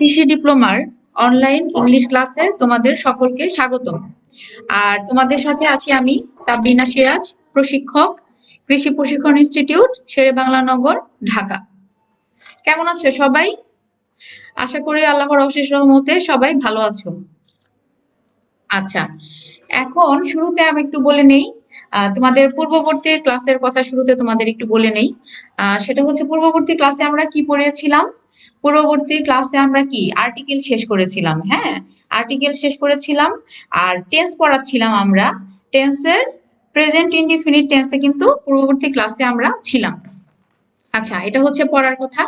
কৃষি ডিপ্লোমার online English ক্লাসে তোমাদের সকলকে স্বাগতম। আর তোমাদের সাথে আছি আমি সাবরিনা সিরাজ, প্রশিক্ষক, কৃষি প্রশিক্ষণ ইনস্টিটিউট, শেরেবাংলা নগর, ঢাকা। কেমন আছো সবাই? আশা করি আল্লাহর অশেষ রহমতে সবাই ভালো আছো। আচ্ছা, এখন শুরুতে আমি একটু বলে নেই তোমাদের পূর্ববর্তী ক্লাসের কথা শুরুতে তোমাদের একটু বলে নেই। সেটা হচ্ছে পূর্ববর্তী ক্লাসে আমরা কি পড়েছিলাম? পূর্ববর্তী ক্লাসে আমরা কি আর্টিকেল শেষ করেছিলাম। হ্যাঁ, আর্টিকেল শেষ করেছিলাম আর টেন্স পড়াচ্ছিলাম আমরা। টেন্সের প্রেজেন্ট ইনডিফিনিট টেন্সে কিন্তু পূর্ববর্তী ক্লাসে আমরা ছিলাম। আচ্ছা, এটা হচ্ছে পড়ার কথা।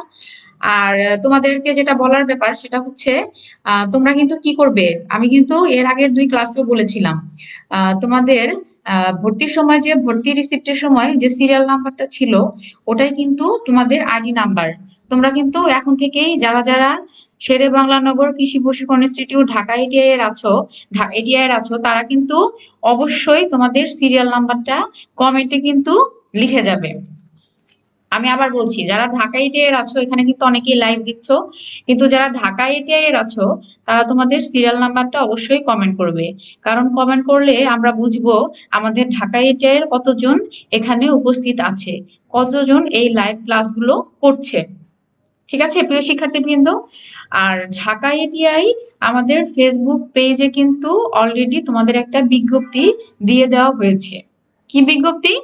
আর তোমাদেরকে যেটা বলার ব্যাপার সেটা হচ্ছে তোমরা কিন্তু কি করবে, আমি কিন্তু এর আগের 2 ক্লাসেও বলেছিলাম তোমাদের ভর্তির সময় যে ভর্তি রিসিপ্টের সময় যে সিরিয়াল নাম্বারটা ছিল ওটাই কিন্তু তোমাদের আইডি নাম্বার। তোমরা কিন্তু এখন থেকেই যারা যারা শেরে বাংলা নগর কৃষি প্রশিক্ষণ ইনস্টিটিউট ঢাকা এটিআই এর আছো তারা কিন্তু অবশ্যই তোমাদের সিরিয়াল নাম্বারটা কমেন্টে কিন্তু লিখে যাবে। আমি আবার বলছি, যারা ঢাকা এটিআই এর আছো এখানে কিন্তু অনেকেই লাইভ দেখছো, কিন্তু যারা ঢাকা এটিআই এর আছো তারা তোমাদের সিরিয়াল নাম্বারটা অবশ্যই কমেন্ট করবে। কারণ কমেন্ট করলে আমরা বুঝবো আমাদের ঢাকা এটিআই এর কতজন এখানে উপস্থিত আছে, কতজন এই লাইভ ক্লাসগুলো করছে। ঠিক আছে প্রিয় শিক্ষার্থীবৃন্দ? আর ঢাকা এটিআই আমাদের ফেসবুক পেজে কিন্তু অলরেডি তোমাদের একটা বিজ্ঞপ্তি দিয়ে দেওয়া হয়েছে। কি বিজ্ঞপ্তি?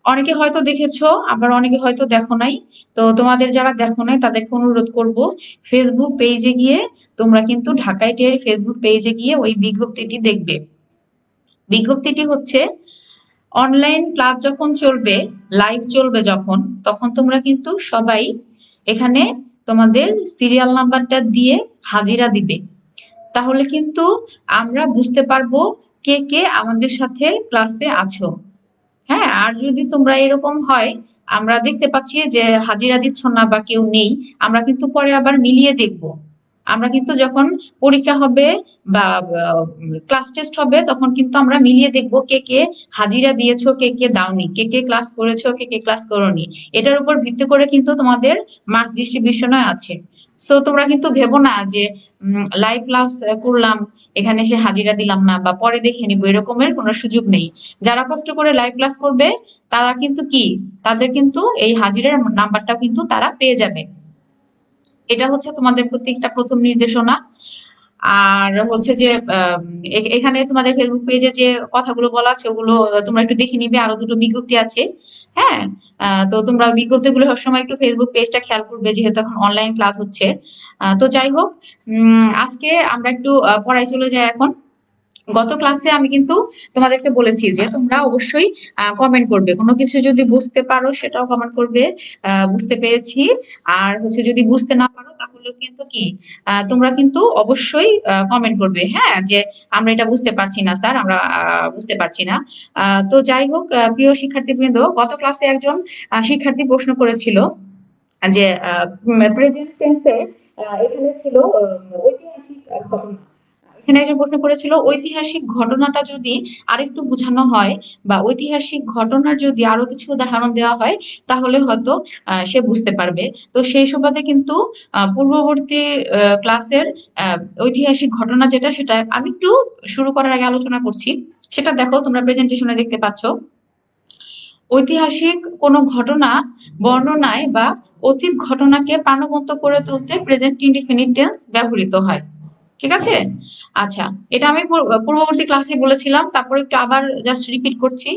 অনেকে হয়তো দেখেছো, আবার অনেকে হয়তো দেখো নাই। তো তোমাদের যারা দেখো নাই তাদেরকে অনুরোধ করব, ফেসবুক পেজে গিয়ে তোমরা কিন্তু ঢাকা আইটিআই এর ফেসবুক পেজে গিয়ে ওই বিজ্ঞপ্তিটি দেখবে। বিজ্ঞপ্তিটি হচ্ছে অনলাইন ক্লাস যখন চলবে, লাইভ চলবে যখন, তখন তোমরা কিন্তু সবাই এখানে তোমাদের সিরিয়াল নাম্বারটা দিয়ে হাজিরা দিবে। তাহলে কিন্তু আমরা বুঝতে পারবো কে কে আমাদের সাথে ক্লাসে আছো। হ্যাঁ, আর যদি তোমরা এরকম হয় আমরা দেখতে পাচ্ছি যে হাজিরা দিচ্ছ না বা কেউ নেই, আমরা কিন্তু পরে আবার মিলিয়ে দেখব। আমরা কিন্তু যখন পরীক্ষা হবে বা ক্লাস টেস্ট হবে তখন কিন্তু আমরা মিলিয়ে দেখব কে কে হাজিরা দিয়েছো, কে কে দাওনি, কে কে ক্লাস করেছো, কে কে ক্লাস করোনি। এটার উপর ভিত্তি করে কিন্তু তোমাদের মার্কস ডিস্ট্রিবিউশন আছে। সো তোমরা কিন্তু ভেবো না যে লাইভ ক্লাস করলাম এখানে এসে হাজিরা দিলাম না বা পরে দেখে নিবো, এরকমের কোনো সুযোগ নেই। যারা কষ্ট করে লাইভ ক্লাস করবে তারা কিন্তু কি, তাদের কিন্তু এই হাজিরার নাম্বারটা কিন্তু তারা পেয়ে যাবে। এটা হচ্ছে তোমাদের প্রতি একটা প্রথম নির্দেশনা। আর হচ্ছে যে এখানে তোমাদের ফেসবুক পেজে যে কথাগুলো বলা আছে ওগুলো তোমরা একটু দেখে নিবে, আরো 2টো বিজ্ঞপ্তি আছে। হ্যাঁ, তো তোমরা বিজ্ঞপ্তিগুলো সবসময় একটু ফেসবুক পেজটা খেয়াল করবে যেহেতু এখন অনলাইন ক্লাস হচ্ছে। তো যাই হোক, আজকে আমরা একটু পড়ায় চলে যাই এখন। গত ক্লাসে আমি কিন্তু তোমাদেরকে বলেছি যে তোমরা অবশ্যই কমেন্ট করবে, কোনো কিছু যদি বুঝতে পারো সেটাও কমেন্ট করবে বুঝতে পেরেছি। আর হচ্ছে যদি বুঝতে না পারো তাহলে কিন্তু কি তোমরা কিন্তু অবশ্যই কমেন্ট করবে, হ্যাঁ, যে আমরা এটা বুঝতে পারছি না স্যার, আমরা বুঝতে পারছি না। তো যাই হোক, প্রিয় শিক্ষার্থীবৃন্দ, গত ক্লাসে একজন শিক্ষার্থী প্রশ্ন করেছিল যে প্রেজেন্ট টেন্সে এখানে ছিল ঐতিহাসিক ঘটনা। এখানে একজন প্রশ্ন করেছিল ঐতিহাসিক ঘটনাটা যদি আরেকটু বোঝানো হয় বা ঐতিহাসিক ঘটনার যদি আরো কিছু উদাহরণ দেওয়া হয় তাহলে হয়তো সে বুঝতে পারবে। তো সেই সুবাদে কিন্তু পূর্ববর্তী ক্লাসের ঐতিহাসিক ঘটনা যেটা সেটা আমি একটু শুরু করার আগে আলোচনা করছি। সেটা দেখো, তোমরা প্রেজেন্টেশনে দেখতে পাচ্ছ। ঐতিহাসিক কোনো ঘটনা বর্ণনায় বা অতীত ঘটনাকে প্রাণবন্ত করে তুলতে প্রেজেন্ট ইনডিফিনিট টেন্স ব্যবহৃত হয়। ঠিক আছে? আচ্ছা, এটা আমি পূর্ববর্তী ক্লাসে বলেছিলাম, তারপর একটু আবার জাস্ট রিপিট করছি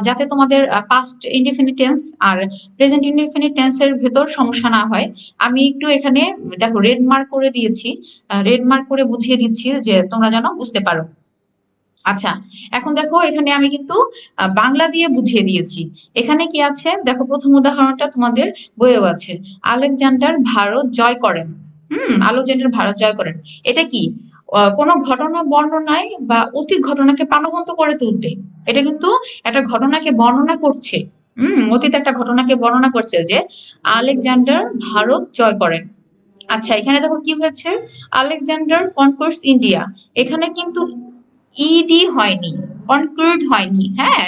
যাতে তোমাদের পাস্ট ইনডিফিনিট টেন্স আর প্রেজেন্ট ইনডিফিনিট টেন্স এর ভেতর সমস্যা না হয়। আমি একটু এখানে দেখো রেড মার্ক করে দিয়েছি, রেড মার্ক করে বুঝিয়ে দিচ্ছি যে তোমরা যেন বুঝতে পারো। আচ্ছা, এখন দেখো এখানে আমি কিন্তু বাংলা দিয়ে বুঝিয়ে দিয়েছি। এখানে কি আছে দেখো, প্রথম উদাহরণটা তোমাদের বইয়েও আছে। আলেকজান্ডার ভারত জয় করেন। আলেকজান্ডার ভারত জয় করেন, এটা কি কোনো ঘটনা বর্ণনায় বা অতীত ঘটনাকে প্রাণবন্ত করে তুলতে। এটা কিন্তু একটা ঘটনাকে বর্ণনা করছে। অতীত একটা ঘটনাকে বর্ণনা করছে যে আলেকজান্ডার ভারত জয় করেন। আচ্ছা, এখানে দেখো কি হয়েছে, আলেকজান্ডার কনকোয়ার্স ইন্ডিয়া। এখানে কিন্তু ইডি হয়নি, কনক্লুড হয়নি। হ্যাঁ,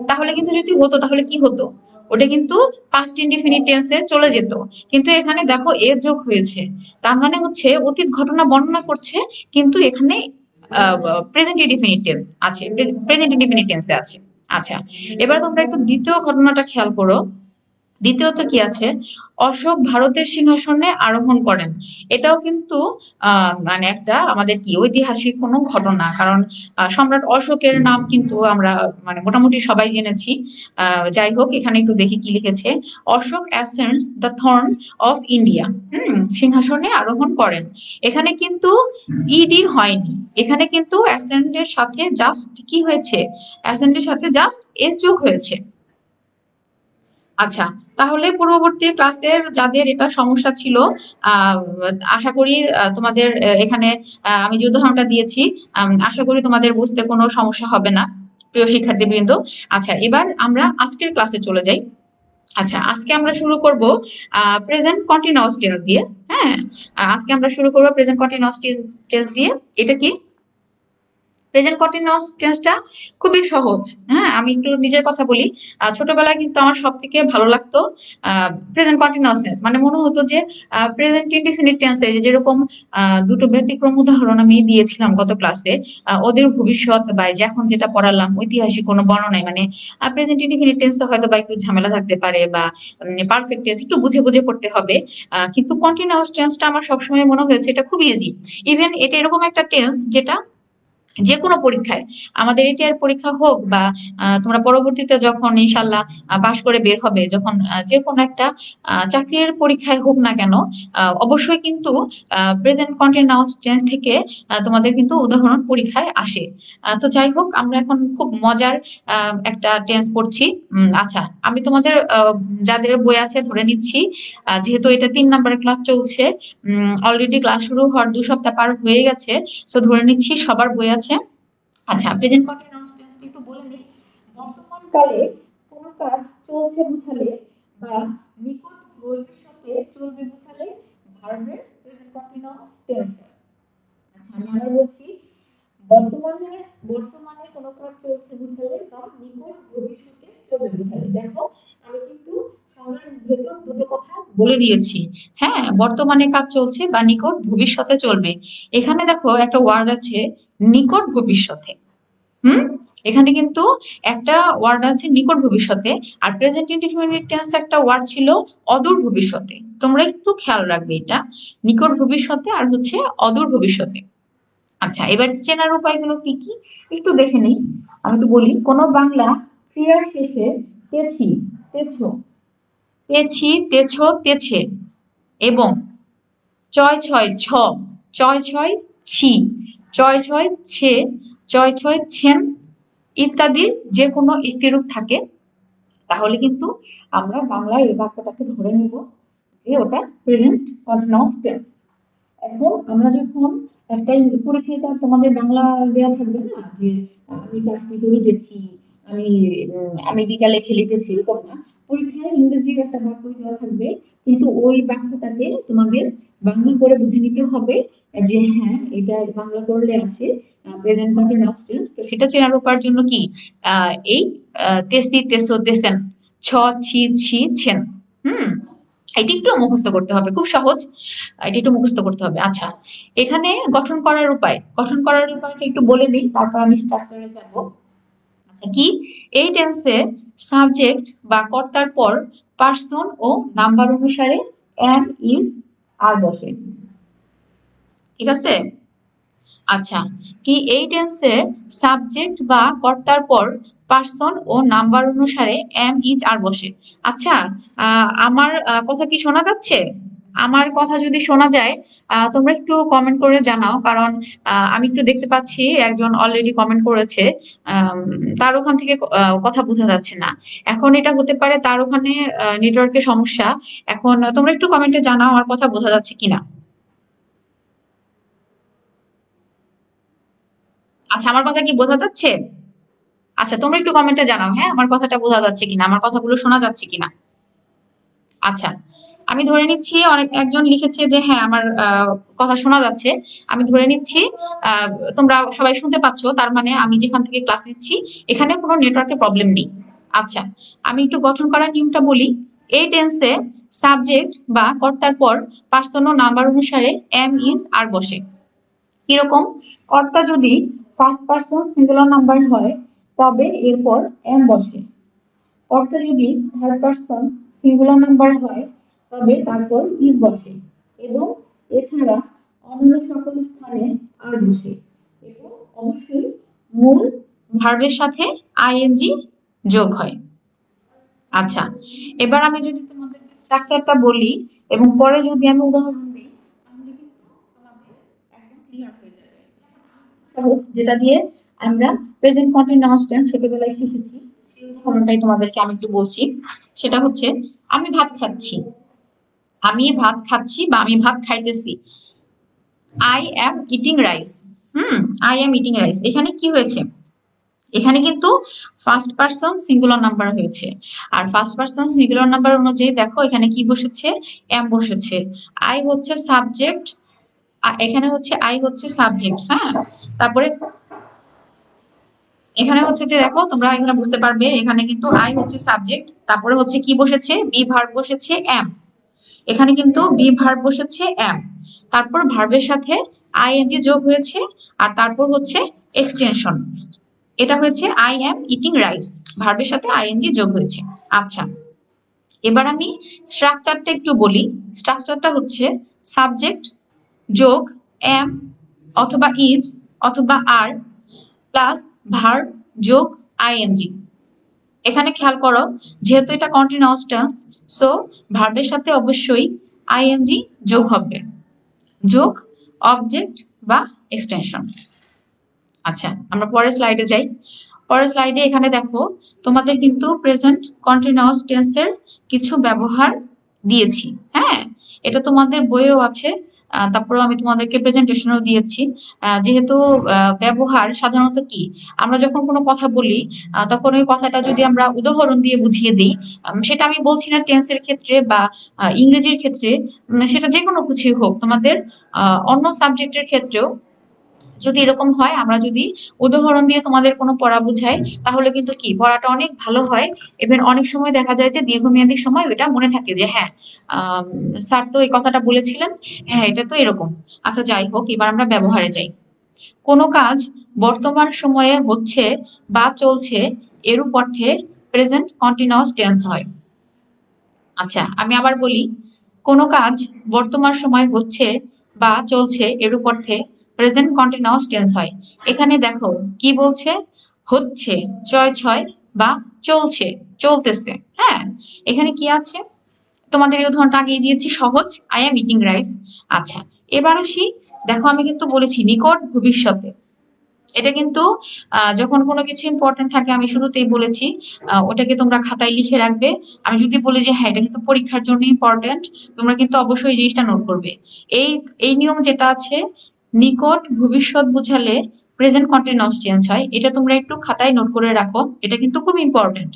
তাহলে কিন্তু যদি হতো তাহলে কি হতো, ওটা কিন্তু পাস্ট ইনডিফিনিট টেন্সে চলে যেত, কিন্তু এখানে দেখো এ যোগ হয়েছে, তার মানে হচ্ছে অতীত ঘটনা বর্ণনা করছে, কিন্তু এখানে প্রেজেন্ট ইনডিফিনিট টেন্স আছে, প্রেজেন্ট ইনডিফিনিট টেন্সে আছে। আচ্ছা, এবার তোমরা একটু দ্বিতীয় ঘটনাটা খেয়াল করো। দ্বিতীয়ত কি আছে, অশোক ভারতের সিংহাসনে আরোহণ করেন। এটাও কিন্তু মানে একটা আমাদের কি ঐতিহাসিক কোনো ঘটনা, কারণ সম্রাট অশোকের নাম কিন্তু আমরা মানে মোটামুটি সবাই জেনেছি। যাই হোক, এখানে একটু দেখি কি লিখেছে। Ashok ascends the throne of India. সিংহাসনে আরোহণ করেন। এখানে কিন্তু ইডি হয়নি, এখানে কিন্তু অ্যাসেন্ডের সাথে জাস্ট কি হয়েছে, অ্যাসেন্ডের সাথে জাস্ট এস যোগ হয়েছে। আচ্ছা, তাহলে পূর্ববর্তী ক্লাসের যাদের এটা সমস্যা ছিল, আহ, আশা করি তোমাদের এখানে আমি যে উদাহরণটা দিয়েছি, আশা করি তোমাদের বুঝতে কোনো সমস্যা হবে না, প্রিয় শিক্ষার্থীবৃন্দ। আচ্ছা, এবার আমরা আজকের ক্লাসে চলে যাই। আচ্ছা, আজকে আমরা শুরু করব প্রেজেন্ট কন্টিনিউয়াস টেন্স দিয়ে। হ্যাঁ, আজকে আমরা শুরু করব প্রেজেন্ট কন্টিনিউয়াস টেন্স দিয়ে। এটা কি, প্রেজেন্ট কন্টিনিউয়াস টেন্সটা খুবই সহজ। হ্যাঁ, আমি একটু নিজের কথা বলি। ছোটবেলায় কিন্তু আমার সব থেকে ভালো লাগতো প্রেজেন্ট কন্টিনিউয়াস টেন্স, মানে মনে হতো যে প্রেজেন্ট ইনডিফিনিট টেন্সে যেরকম দুটো ব্যতিক্রম উদাহরণ আমি দিয়েছিলাম গত ক্লাসে, ওদের ভবিষ্যৎ বা এই যে এখন যেটা পড়ালাম ঐতিহাসিক কোনো বর্ণনায়, মানে প্রেজেন্ট ইনডিফিনিট টেন্সে হয়তো বা একটু ঝামেলা থাকতে পারে, বা পারফেক্ট টেন্স একটু বুঝে বুঝে পড়তে হবে। কিন্তু কন্টিনিউয়াস টেন্সটা আমার সবসময় মনে হয়েছে এটা খুব ইজি। ইভেন এটা এরকম একটা টেন্স যেটা যে কোনো পরীক্ষায়, আমাদের এটিআর পরীক্ষা হোক বা তোমরা পরবর্তীতে যখন ইনশাল্লাহ পাশ করে বের হবে, যখন যে কোনো একটা চাকরির পরীক্ষায় হোক না কেন, অবশ্যই কিন্তু প্রেজেন্ট কন্টিনিউয়াস টেন্স থেকে তোমাদের কিন্তু উদাহরণ পরীক্ষায় আসে। তো যাই হোক, আমরা এখন খুব মজার একটা টেন্স পড়ছি। আচ্ছা, আমি তোমাদের যাদের বই আছে ধরে নিচ্ছি, যেহেতু এটা 3 নম্বরের ক্লাস চলছে, অলরেডি ক্লাস শুরু হওয়ার 2 সপ্তাহ পার হয়ে গেছে, তো ধরে নিচ্ছি সবার বই আছে। আচ্ছা, প্রেজেন্ট কন্টিনিউয়াস টেন্স একটু বলে নিই। বর্তমান কালে কোনো কাজ চলছে বুঝালে বা নিকট ভবিষ্যতে চলবে বুঝালে ভার্বের প্রেজেন্ট কন্টিনিউয়াস টেন্স। আচ্ছা, আমি আবার বলছি, বর্তমানে বর্তমানে কোনো কাজ চলছে বুঝালে বা নিকট ভবিষ্যতে চলবে বুঝালে। দেখো, আমি কিন্তু সংজ্ঞার ভেতর দুটো কথা বলে দিয়েছি। হ্যাঁ, বর্তমানে কাজ চলছে বা নিকট ভবিষ্যতে চলবে। এখানে দেখো একটা ওয়ার্ড আছে নিকট ভবিষ্যতে। হুম, এখানে কিন্তু একটা ওয়ার্ড আছে নিকট ভবিষ্যতে, আর প্রেজেন্ট ইনডিফিনিট টেন্স একটা ওয়ার্ড ছিল অদূর ভবিষ্যতে। তোমরা একটু খেয়াল রাখবে এটা, নিকট ভবিষ্যতে আর হচ্ছে অদূর ভবিষ্যতে। আচ্ছা, এবার চেনার উপায়গুলো কি কি একটু দেখে নিই। আমি একটু বলি, কোন বাংলা ক্রিয়ার শেষে তেছি, তেছো, তেছি, তেছো, তেছে এবং চয় ছয় ছ, চয় ছয় ছি, চয় ছয় ছে, চয় ছয় ছেন ইত্যাদির যে কোনো একটি রূপ থাকে, তাহলে কিন্তু আমরা বাংলায় এই বাক্যটাকে ধরে নিব যে ওটা প্রেজেন্ট কন্টিনিউয়াস টেন্স। এখন আমরা যখন একটা পরীক্ষায় তোমাদের বাংলা দেওয়া থাকবে না, যে আমি চাকরি করে গেছি, আমি আমি বিকালে খেলিতেছি, এরকম না। পরীক্ষায় ইংরেজির একটা বাক্য দেওয়া থাকবে, কিন্তু ওই বাক্যটাকে তোমাদের বাংলা করে বুঝে নিতে হবে যে হ্যাঁ, এটা বাংলা করলে আসে প্রেজেন্ট কন্টিনিউয়াস টেন্স। তো সেটা চেনার উপায়ের জন্য কি, এই তেসি, তেসো, তেসেন, ছ, ছি, ছি, ছেন। হুম, এটি একটু মুখস্থ করতে হবে, খুব সহজ, এটি একটু মুখস্থ করতে হবে। আচ্ছা, এখানে গঠন করার উপায়, গঠন করার উপায়টা একটু বলে নিই, তারপর আমি স্ট্রাকচারে যাব। আচ্ছা, কি, এই টেন্সে সাবজেক্ট বা কর্তার পর পার্সন ও নাম্বার অনুসারে এম, ইজ, আর বসে। ঠিক আছে? আচ্ছা, কি এই টেন্সে সাবজেক্ট বা কর্তার পর পার্সন ও নাম্বার অনুসারে এম, ইজ, আর বসে। আচ্ছা, আমার কথা কি শোনা যাচ্ছে? আমার কথা যদি শোনা যায়, তোমরা একটু কমেন্ট করে জানাও, কারণ আমি একটু দেখতে পাচ্ছি একজন অলরেডি কমেন্ট করেছে, আম, তার ওখান থেকে কথা বোঝা যাচ্ছে না। এখন এটা হতে পারে তার ওখানে নেটওয়ার্কের সমস্যা। এখন তোমরা একটু কমেন্টে জানাও আমার কথা বোঝা যাচ্ছে কিনা। আচ্ছা, আমার কথা কি বোঝা যাচ্ছে? আচ্ছা, তোমরা একটু কমেন্টে জানাও, হ্যাঁ, আমার কথাটা বোঝা যাচ্ছে কিনা, আমার কথাগুলো শোনা যাচ্ছে কিনা। আচ্ছা, আমি ধরে নিচ্ছি অনেক একজন লিখেছে যে হ্যাঁ, আমার কথা শোনা যাচ্ছে। আমি ধরে নিচ্ছি আহ, তোমরা সবাই শুনতে পাচ্ছ, তার মানে আমি যেখান থেকে ক্লাস নিচ্ছি এখানে কোনো নেটওয়ার্কের প্রবলেম নেই। আচ্ছা, আমি একটু গঠন করার নিয়মটা বলি। এই টেন্সে সাবজেক্ট বা কর্তার পর পার্সন ও নাম্বার অনুসারে এম, ইজ, আর বসে। কিরকম? কর্তা যদি ফার্স্ট পার্সন সিঙ্গুলার নাম্বার হয় তবে এরপর এম বসে। কর্তা যদি থার্ড পার্সন সিঙ্গুলার নাম্বার হয় তবে তারপর ইজ বসে, এবং এছাড়া অন্য সকল স্থানে আর বসে, এবং অবশ্যই মূল ভার্বের সাথে আইএনজি যোগ হয়। আচ্ছা, এবার আমি যদি তোমাদেরকে স্ট্রাকচারটা বলি এবং পরে যদি আমি উদাহরণ দিই তাহলে কিন্তু তোমাদের একদম ক্লিয়ার হয়ে যাবে। সহজ, যেটা দিয়ে আমরা প্রেজেন্ট কন্টিনিউয়াস টেন্স ছোটবেলায় শিখেছি, সেই উদাহরণটাই তোমাদেরকে আমি একটু বলছি। সেটা হচ্ছে আমি ভাত খাচ্ছি, আমি ভাত খাচ্ছি বা আমি ভাত খাইতেছি। I am eating rice. I am eating rice. এখানে কি হয়েছে? এখানে কিন্তু ফার্স্ট পার্সন সিঙ্গুলার নাম্বার হয়েছে, আর ফার্স্ট পার্সন সিঙ্গুলার নাম্বার অনুযায়ী দেখো এখানে কি বসেছে? এম বসেছে। আই হচ্ছে সাবজেক্ট, এখানে হচ্ছে আই হচ্ছে সাবজেক্ট। হ্যাঁ, তারপরে এখানে হচ্ছে যে দেখো তোমরা এখানে বুঝতে পারবে, এখানে কিন্তু আই হচ্ছে সাবজেক্ট, তারপরে হচ্ছে কি বসেছে? বি ভার্ব বসেছে এম। এখানে কিন্তু বি ভার্ব বসেছে এম, তারপর ভার্বের সাথে আইএনজি যোগ হয়েছে, আর তারপর হচ্ছে এক্সটেনশন। এটা হয়েছে আই অ্যাম ইটিং রাইস, ভার্বের সাথে আইএনজি যোগ হয়েছে। আচ্ছা, এবার আমি স্ট্রাকচারটা একটু বলি। স্ট্রাকচারটা হচ্ছে সাবজেক্ট যোগ এম অথবা ইজ অথবা আর প্লাস ভার্ব যোগ আইএনজি। এখানে খেয়াল করো, যেহেতু এটা কন্টিনিউয়াস টেন্স, সো ভার্বের সাথে অবশ্যই আইএনজি যোগ হবে, যোগ অবজেক্ট বা এক্সটেনশন। আচ্ছা, আমরা পরের স্লাইডে যাই। পরের স্লাইডে এখানে দেখো তোমাদের কিন্তু প্রেজেন্ট কন্টিনিউয়াস টেন্সের কিছু ব্যবহার দিয়েছি। হ্যাঁ, এটা তোমাদের বইয়েও আছে, তারপরে আমি তোমাদেরকে প্রেজেন্টেশনও দিয়েছি। যেহেতু ব্যবহার সাধারণত কি, আমরা যখন কোনো কথা বলি তখন ওই কথাটা যদি আমরা উদাহরণ দিয়ে বুঝিয়ে দিই, সেটা আমি বলছি না টেন্সের ক্ষেত্রে বা ইংরেজির ক্ষেত্রে, সেটা যে কোনো কিছুই হোক, তোমাদের অন্য সাবজেক্টের ক্ষেত্রেও যদি এরকম হয়, আমরা যদি উদাহরণ দিয়ে তোমাদের কোনো পড়া বুঝাই, তাহলে কিন্তু কি পড়াটা অনেক ভালো হয়, এবং অনেক সময় দেখা যায় যে দীর্ঘমেয়াদী সময় এটা মনে থাকে যে হ্যাঁ, স্যার তো এই কথাটা বলেছিলেন, হ্যাঁ এটা তো এরকম। আচ্ছা, যাই হোক, এবার আমরা ব্যবহারে যাই। কোনো কাজ বর্তমান সময়ে হচ্ছে বা চলছে, এরূপ অর্থে প্রেজেন্ট কন্টিনিউয়াস টেন্স হয়। আচ্ছা, আমি আবার বলি, কোনো কাজ বর্তমান সময় হচ্ছে বা চলছে, এরূপ অর্থে প্রেজেন্ট কন্টিনিউয়াস টেন্স হয়। এখানে দেখো কি বলছে? হচ্ছে, ছয় ছয়, বা চলছে, চলতেছে। হ্যাঁ, এখানে কি আছে? তোমাদের এই উদাহরণটা আগেই দিয়েছি, সহজ, আই এম ইটিং রাইস। আচ্ছা, এবার আসি, দেখো আমি কিন্তু বলেছি নিকট ভবিষ্যতে। এটা কিন্তু যখন কোনো কিছু ইম্পর্টেন্ট থাকে, আমি শুরুতেই বলেছি ওটাকে তোমরা খাতায় লিখে রাখবে। আমি যদি বলি যে হ্যাঁ এটা কিন্তু পরীক্ষার জন্য ইম্পর্টেন্ট, তোমরা কিন্তু অবশ্যই এই জিনিসটা নোট করবে। এই এই নিয়ম যেটা আছে, নিকট ভবিষ্যৎ বোঝালে প্রেজেন্ট কন্টিনিউয়াস টেন্স হয়, এটা তোমরা একটু খাতায় নোট করে রাখো, এটা কিন্তু খুব ইম্পর্টেন্ট।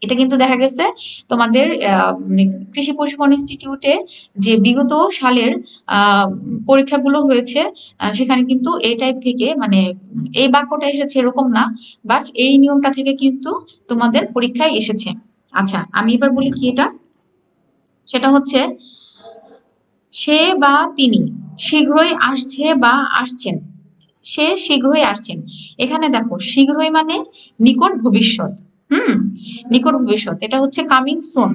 এটা কিন্তু দেখা গেছে তোমাদের কৃষি প্রশিক্ষণ ইনস্টিটিউটে যে বিগত সালের আহ, পরীক্ষাগুলো হয়েছে, সেখানে কিন্তু এই টাইপ থেকে, মানে এই বাক্যটা এসেছে এরকম না, বাট এই নিয়মটা থেকে কিন্তু তোমাদের পরীক্ষায় এসেছে। আচ্ছা, আমি এবার বলি কি এটা, সেটা হচ্ছে সে বা তিনি শীঘ্রই আসছে বা আসছেন। সে শীঘ্রই আসছেন। এখানে দেখো শীঘ্রই মানে নিকট ভবিষ্যৎ। হুম, নিকট ভবিষ্যৎ, এটা হচ্ছে কামিং সুন।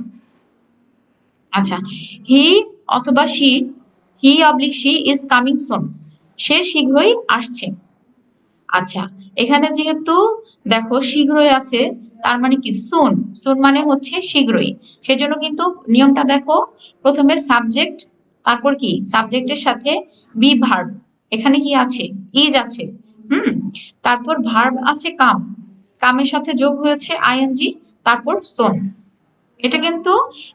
আচ্ছা, হি অথবা she, he oblique she is coming soon, সে শীঘ্রই আসছে। আচ্ছা, এখানে যেহেতু দেখো শীঘ্রই আছে, তার মানে কি সুন, সুন মানে হচ্ছে শীঘ্রই। সেজন্য কিন্তু নিয়মটা দেখো, প্রথমে সাবজেক্ট, তারপর কি সাবজেক্টের সাথে বি ভার্ব, এখানে কি আছে? ইজ আছে। হুম, তারপর ভার্ব আছে কাম, কামের সাথে যোগ হয়েছে আইএনজি, তারপর সোন। এটা কিন্তু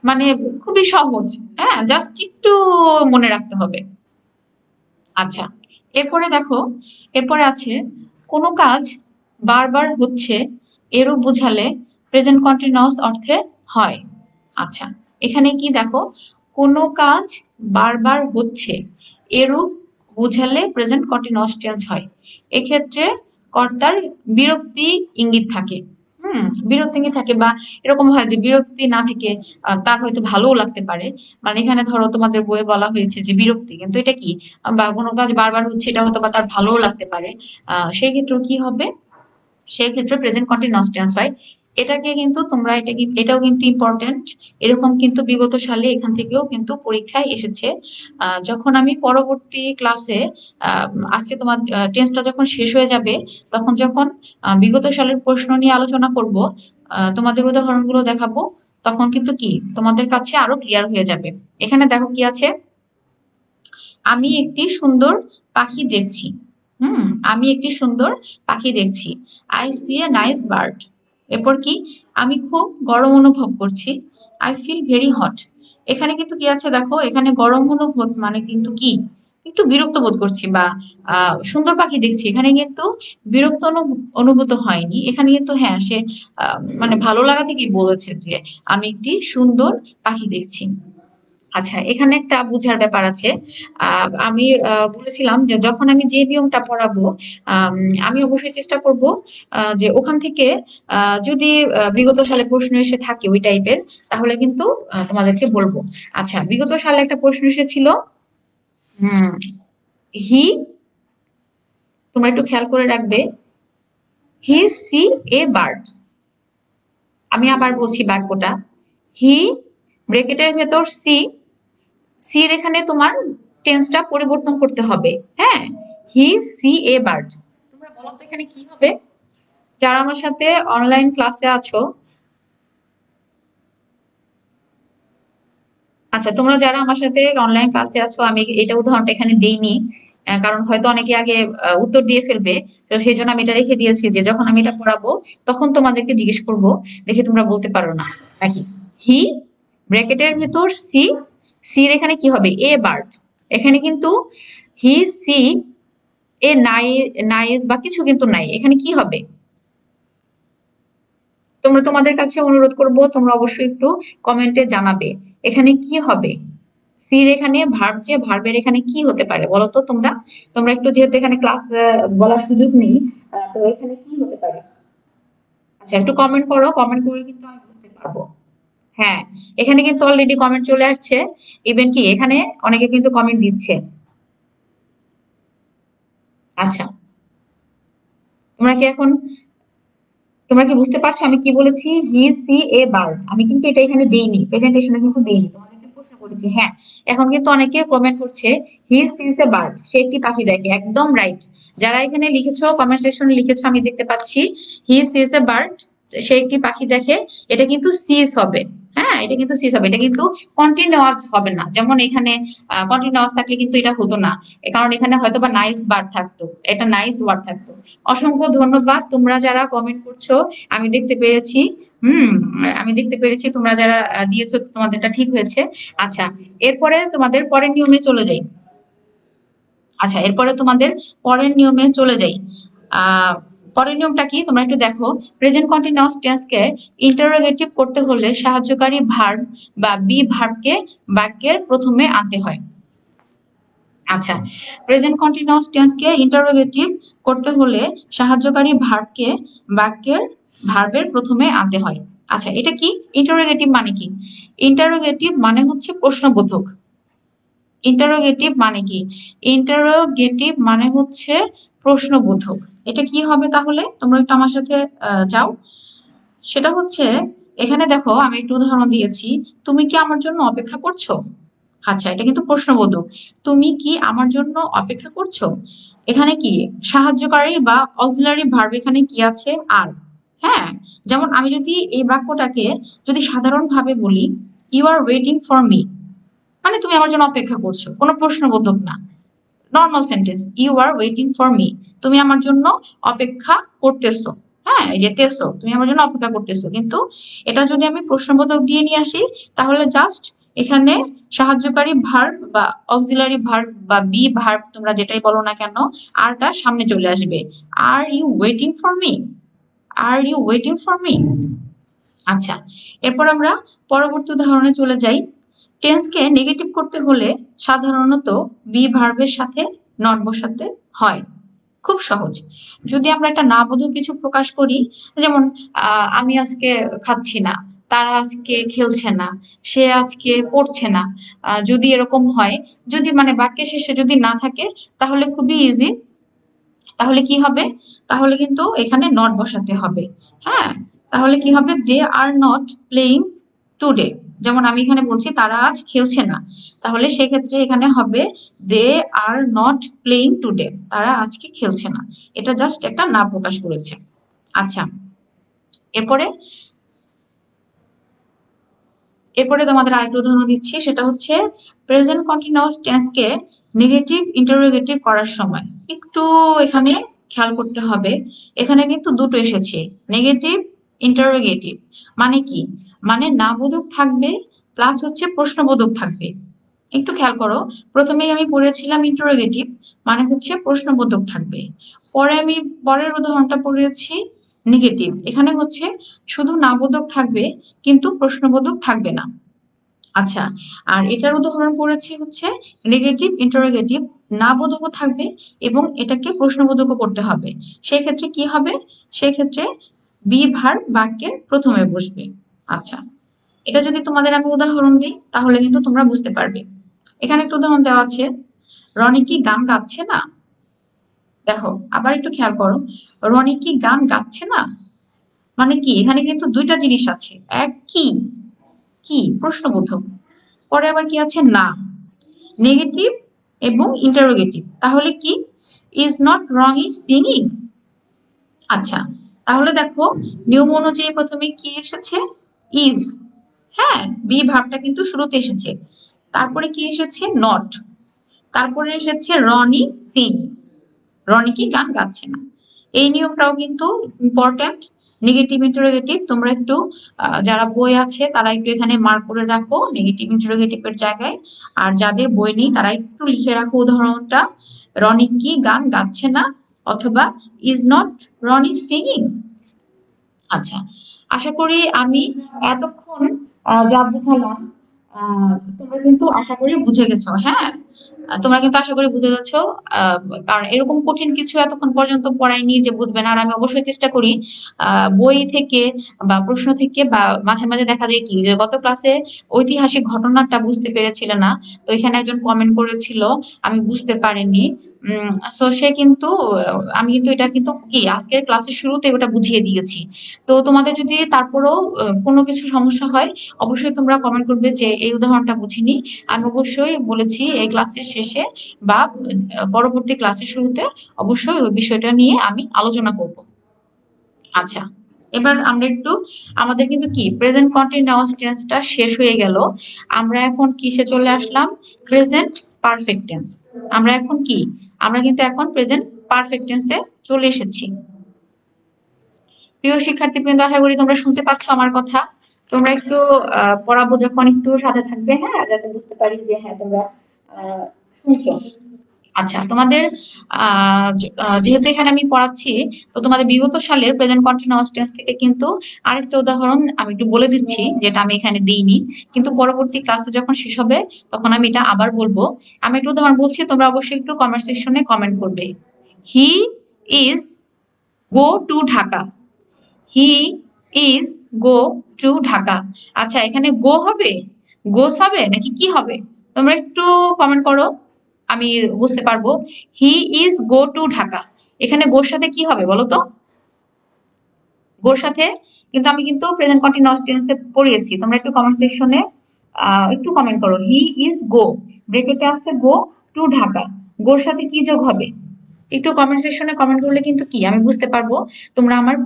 মানে খুবই সহজ। হ্যাঁ, জাস্ট একটু মনে রাখতে হবে। আচ্ছা, এরপরে দেখো, এরপরে আছে কোনো কাজ বারবার হচ্ছে, এরূপ বোঝালে প্রেজেন্ট কন্টিনিউয়াস অর্থে হয়। আচ্ছা, এখানে কি দেখো, কোনো কাজ বারবার হচ্ছে, এরূপ বোঝালে প্রেজেন্ট কন্টিনিউয়াস টেন্স হয়। এক্ষেত্রে কর্তার বিরক্তি ইঙ্গিত থাকে। বিরক্তি নিয়ে থাকে, বা এরকম হয় যে বিরক্তি না থেকে তার হয়তো ভালোও লাগতে পারে। মানে এখানে ধরো তোমাদের বইয়ে বলা হয়েছে যে বিরক্তি, কিন্তু এটা কি, বা কোনো কাজ বারবার হচ্ছে, এটা হয়তো বা তার ভালোও লাগতে পারে। সেই ক্ষেত্রে কি হবে, সেই ক্ষেত্রে প্রেজেন্ট কন্টিনিউয়াস টেন্স হয়। এটাকে কিন্তু তোমরা, এটাও কিন্তু ইম্পর্টেন্ট। এরকম কিন্তু বিগত সালে এখান থেকেও কিন্তু পরীক্ষায় এসেছে। যখন আমি পরবর্তী ক্লাসে, আজকে তোমার টেন্সটা যখন শেষ হয়ে যাবে, তখন যখন বিগত সালের প্রশ্ন নিয়ে আলোচনা করব, তোমাদের উদাহরণগুলো দেখাবো, তখন কিন্তু কি তোমাদের কাছে আরো ক্লিয়ার হয়ে যাবে। এখানে দেখো কি আছে, আমি একটি সুন্দর পাখি দেখছি। হুম আমি একটি সুন্দর পাখি দেখছি। I see a nice bird. এরপর কি, আমি খুব গরম অনুভব করছি। I feel very hot. এখানে কিন্তু কি আছে দেখো, এখানে গরম অনুভব মানে কিন্তু কি, একটু বিরক্ত বোধ করছি, বা সুন্দর পাখি দেখছি, এখানে কিন্তু বিরক্ত অনুভূত হয়নি। এখানে কিন্তু হ্যাঁ, সে মানে ভালো লাগা থেকেই বলেছে যে আমি একটি সুন্দর পাখি দেখছি। আচ্ছা, এখানে একটা বুঝার ব্যাপার আছে। আমি বলেছিলাম যে যখন আমি যে নিয়মটা পড়াবো, আম, আমি অবশ্যই চেষ্টা করব যে ওখান থেকে যদি বিগত সালে প্রশ্ন এসে থাকে ওই টাইপের, তাহলে কিন্তু তোমাদেরকে বলবো। আচ্ছা, বিগত সালে একটা প্রশ্ন এসেছিল, হি, তোমরা একটু খেয়াল করে রাখবে, হি সি এ বার্ড। আমি আবার বলছি বাক্যটা, হি, ব্রেকেটের ভেতর সি, সির এখানে তোমার টেন্সটা পরিবর্তন করতে হবে। হ্যাঁ, হি সি এ বার্ড। তোমরা বলো তো এখানে কি হবে? যারা আমার সাথে অনলাইন ক্লাসে আছো, আচ্ছা তোমরা যারা আমার সাথে অনলাইন ক্লাসে আছো, আমি এটা উদাহরণটা এখানে দেইনি, কারণ হয়তো অনেকে আগে উত্তর দিয়ে ফেলবে। তো সেই জন্য আমি এটা রেখে দিয়েছি যে যখন আমি এটা পড়াবো, তখন তোমাদেরকে জিজ্ঞেস করব, দেখে তোমরা বলতে পারো না নাকি। হি, ব্র্যাকেটের ভেতর সি, সির এখানে কি হবে, এ বার্ড। এখানে কিন্তু হি সি এ নাই, নাইস বা কিছু কিন্তু নাই, এখানে কি হবে? তোমরা, তোমাদের কাছে অনুরোধ করব, তোমরা অবশ্যই একটু কমেন্টে জানাবে এখানে কি হবে। সির এখানে ভার্ব, যে ভার্বের এখানে কি হতে পারে বলো তো তোমরা। তোমরা একটু, যেহেতু এখানে ক্লাস বলার সুযোগ নেই, তো এখানে কি হতে পারে? আচ্ছা, একটু কমেন্ট করো, কমেন্ট করে কিন্তু আমি বুঝতে পারবো। হ্যাঁ, এখানে কিন্তু অলরেডি কমেন্ট চলে আসছে। ইভেন কি এখানে অনেকে কিন্তু কমেন্ট দিচ্ছে। আচ্ছা, তোমরা কি এখন, তোমরা কি বুঝতে পারছো আমি কি বলেছি? হি সি এ বার্ড, আমি কিন্তু এটা এখানে দেইনি, প্রেজেন্টেশনে কিন্তু দেইনি, তোমাদেরকে প্রশ্ন করেছি। হ্যাঁ, এখন কিন্তু অনেকে কমেন্ট করছে, হি সিজ এ বার্ড, সে একটি পাখি দেখে। একদম রাইট। যারা এখানে লিখেছো, কমেন্ট সেকশনে লিখেছো, আমি দেখতে পাচ্ছি, হি সিজ এ বার্ড, সে একটি পাখি দেখে। এটা কিন্তু সিজ হবে। হ্যাঁ, এটা কিন্তু সিজ হবে, এটা কিন্তু কন্টিনিউয়াস হবে না। যেমন এখানে কন্টিনিউয়াস থাকলে কিন্তু এটা হতো না, কারণ এখানে হয়তো বা নাইস বার্ড থাকতো, এটা নাইস ওয়ার্ড থাকতো। অসংখ্য ধন্যবাদ তোমরা যারা কমেন্ট করছো, আমি দেখতে পেরেছি। হুম আমি দেখতে পেরেছি তোমরা যারা দিয়েছো, তোমাদেরটা ঠিক হয়েছে। আচ্ছা, এরপরে তোমাদের পরের নিয়মে চলে যাই। আচ্ছা, এরপরে তোমাদের পরের নিয়মে চলে যাই। পরের নিয়মটা কি তোমরা একটু দেখো। প্রেজেন্ট কন্টিনিউয়াস টেন্সকে ইন্টারোগেটিভ করতে হলে সাহায্যকারী ভার্ব বা বি ভার্বকে বাক্যের প্রথমে আনতে হয়। আচ্ছা, প্রেজেন্ট কন্টিনিউয়াস টেন্সকে ইন্টারোগেটিভ করতে হলে সাহায্যকারী ভার্বকে বাক্যের ভার্বের প্রথমে আনতে হয়। আচ্ছা, এটা কি? ইন্টারোগেটিভ মানে কি? ইন্টারোগেটিভ মানে হচ্ছে প্রশ্নবোধক। ইন্টারোগেটিভ মানে কি? ইন্টারোগেটিভ মানে হচ্ছে প্রশ্নবোধক। এটা কি হবে তাহলে? তোমরা একটু আমার সাথে যাও। সেটা হচ্ছে, এখানে দেখো আমি একটু উদাহরণ দিয়েছি, তুমি কি আমার জন্য অপেক্ষা করছো? আচ্ছা, এটা কিন্তু প্রশ্নবোধক। তুমি কি আমার জন্য অপেক্ষা করছো? এখানে কি সাহায্যকারী বা অক্সিলারি ভার্ব এখানে কি আছে? আর। হ্যাঁ, যেমন আমি যদি এই বাক্যটাকে যদি সাধারণ ভাবে বলি, you are waiting for me, মানে তুমি আমার জন্য অপেক্ষা করছো, কোনো প্রশ্নবোধক না, normal sentence, you are waiting for me, তুমি আমার জন্য অপেক্ষা করতেছো। হ্যাঁ, এই যে তেছো, তুমি আমার জন্য অপেক্ষা করতেছো, কিন্তু এটা যদি আমি প্রশ্নবোধক দিয়ে নিয়ে আসি, তাহলে জাস্ট এখানে সাহায্যকারী ভার্ব বা অক্সিলারি ভার্ব বা বি ভার্ব, তোমরা যেটাই বলো না কেন, আরটা সামনে চলে আসবে। Are you waiting for me, are you waiting for me. আচ্ছা, এরপর আমরা পরবর্তী উদাহরণে চলে যাই। টেন্সকে নেগেটিভ করতে হলে সাধারণত বি ভার্বের সাথে নট বসাতে হয়। খুব সহজ। যদি আমরা একটা না বোধক কিছু প্রকাশ করি, যেমন আমি আজকে খাচ্ছি না, তারা আজকে খেলছে না, সে আজকে পড়ছে না, যদি এরকম হয়, যদি মানে বাক্যের শেষে যদি না থাকে, তাহলে খুবই ইজি। তাহলে কি হবে? তাহলে কিন্তু এখানে নট বসাতে হবে। হ্যাঁ, তাহলে কি হবে? দে আর নট প্লেইং টুডে। যেমন আমি এখানে বলছি তারা আজ খেলছে না, তাহলে সেক্ষেত্রে এখানে হবে দে আর নট প্লেইং টুডে, তারা আজকে খেলছে না। এটা জাস্ট একটা না প্রকাশ করেছে। আচ্ছা, এরপরে এরপরে তোমাদের আরেকটা উদাহরণ দিচ্ছি, সেটা হচ্ছে প্রেজেন্ট কন্টিনিউয়াস টেন্সকে নেগেটিভ ইন্টারোগেটিভ করার সময় একটু এখানে খেয়াল করতে হবে। এখানে কিন্তু দুটো এসেছে, নেগেটিভ ইন্টারোগেটিভ। মানে কি? মানে না বোধক থাকবে প্লাস হচ্ছে প্রশ্নবোধক থাকবে। একটু খেয়াল করো, প্রথমেই আমি পড়েছিলাম ইন্টারোগেটিভ, মানে হচ্ছে প্রশ্নবোধক থাকবে। পরে আমি পরের উদাহরণটা পড়েছি নেগেটিভ, এখানে হচ্ছে শুধু নাবোধক থাকবে কিন্তু প্রশ্নবোধক থাকবে না। আচ্ছা, আর এটার উদাহরণ পড়েছি হচ্ছে নেগেটিভ ইন্টারোগেটিভ, না বোধকও থাকবে এবং এটাকে প্রশ্নবোধকও করতে হবে। সেক্ষেত্রে কি হবে? সেক্ষেত্রে বি ভার্ব বাক্যের প্রথমে বসবে। আচ্ছা, এটা যদি তোমাদের আমি উদাহরণ দিই তাহলে কিন্তু তোমরা বুঝতে পারবে। এখানে একটা উদাহরণ দেওয়া আছে, রনি কি গান গাচ্ছে না? দেখো, আবার একটু খেয়াল করো, রনি কি গান গাচ্ছে না মানে কি? এখানে কিন্তু দুইটা জিনিস আছে, এক কি, কি প্রশ্নবোধক, পরে আবার কি আছে? না, নেগেটিভ এবং ইন্টারোগেটিভ। তাহলে কি? Is not wrong is singing. আচ্ছা, তাহলে দেখো নিয়ম অনুযায়ী প্রথমে কি এসেছে? ইজ। হ্যাঁ, বি ভার্বটা কিন্তু শুরুতে এসেছে, তারপরে কি এসেছে? নট, তারপরে এসেছে রনি সিঙ্গিং, রনি কি গান গাচ্ছে না। এই নিয়মটাও কিন্তু ইম্পর্টেন্ট। নেগেটিভ ইন্টারোগেটিভ তোমরা একটু যারা বই আছে তারা একটু এখানে মার্ক করে রাখো নেগেটিভ ইন্টারোগেটিভের জায়গায়, আর যাদের বই নেই তারা একটু লিখে রাখো উদাহরণটা, রনি কি গান গাচ্ছে না অথবা ইজ নট রনি সিঙ্গিং। আচ্ছা, আশা করি আমি এতক্ষণ যা বুঝালাম তোমরা কিন্তু আশা করি বুঝে গেছো। হ্যাঁ, তোমরা কিন্তু আশা করি বুঝে যাচ্ছ। আহ, কারণ এরকম কঠিন কিছু এতক্ষণ পর্যন্ত পড়াইনি যে বুঝবে না। আর আমি অবশ্যই চেষ্টা করি বই থেকে বা প্রশ্ন থেকে, বা মাঝে মাঝে দেখা যায় কি যে গত ক্লাসে ঐতিহাসিক ঘটনাটা বুঝতে পেরেছিল না, তো এখানে একজন কমেন্ট করেছিল আমি বুঝতে পারিনি। সো সে কিন্তু আমি কিন্তু এটা কিন্তু কি আজকের ক্লাসের শুরুতে ওটা বুঝিয়ে দিয়েছি। তো তোমাদের যদি তারপরেও কোনো কিছু সমস্যা হয়, অবশ্যই তোমরা কমেন্ট করবে যে এই উদাহরণটা বুঝিনি। আমি অবশ্যই বলেছি এই ক্লাসের শেষে বা পরবর্তী ক্লাসের শুরুতে অবশ্যই ওই বিষয়টা নিয়ে আমি আলোচনা করব। আচ্ছা, এবার আমরা একটু আমাদের কিন্তু কি প্রেজেন্ট কন্টিনিউয়াস টেন্সটা শেষ হয়ে গেল। আমরা এখন কিসে চলে আসলাম? Present perfect tense. আমরা এখন কি? আমরা কিন্তু এখন প্রেজেন্ট পারফেক্ট টেন্সে চলে এসেছি। প্রিয় শিক্ষার্থীবৃন্দ, আশা করি তোমরা শুনতে পাচ্ছ আমার কথা। তোমরা একটু পড়াবো যখন একটু সাথে থাকবে, হ্যাঁ, যাতে বুঝতে পারি যে হ্যাঁ তোমরা শুনছো। আচ্ছা, তোমাদের যেহেতু এখানে আমি পড়াচ্ছি, তো তোমাদের বিগত সালের প্রেজেন্ট কন্টিনিউয়াস টেন্স থেকে কিন্তু আরেকটা উদাহরণ আমি একটু বলে দিচ্ছি, যেটা আমি এখানে দিইনি, কিন্তু পরবর্তী ক্লাসে যখন শেষ হবে তখন আমি এটা আবার বলবো। আমি একটা উদাহরণ বলছি, তোমরা অবশ্যই একটু কমেন্ট সেকশনে কমেন্ট করবে। He is go to Dhaka. He is go to Dhaka. আচ্ছা, এখানে গো হবে, গোস হবে নাকি কি হবে? তোমরা একটু কমেন্ট করো, আমি বুঝতে পারবো। He is go to Dhaka, এখানে গোর সাথে কি হবে বলো তো? গোর সাথে কিন্তু আমি কিন্তু প্রেজেন্ট কন্টিনিউয়াস টেন্সে পড়িয়েছি, তোমরা একটু কমেন্ট সেকশনে একটু কমেন্ট করো। হি ইজ গো, ব্রেকেটে আছে গো টু ঢাকা, গোর সাথে কি যোগ হবে? একটু কমেন্ট সেকশনে কমেন্ট করলে কিন্তু কি আমি বুঝতে পারবো তোমরা আমার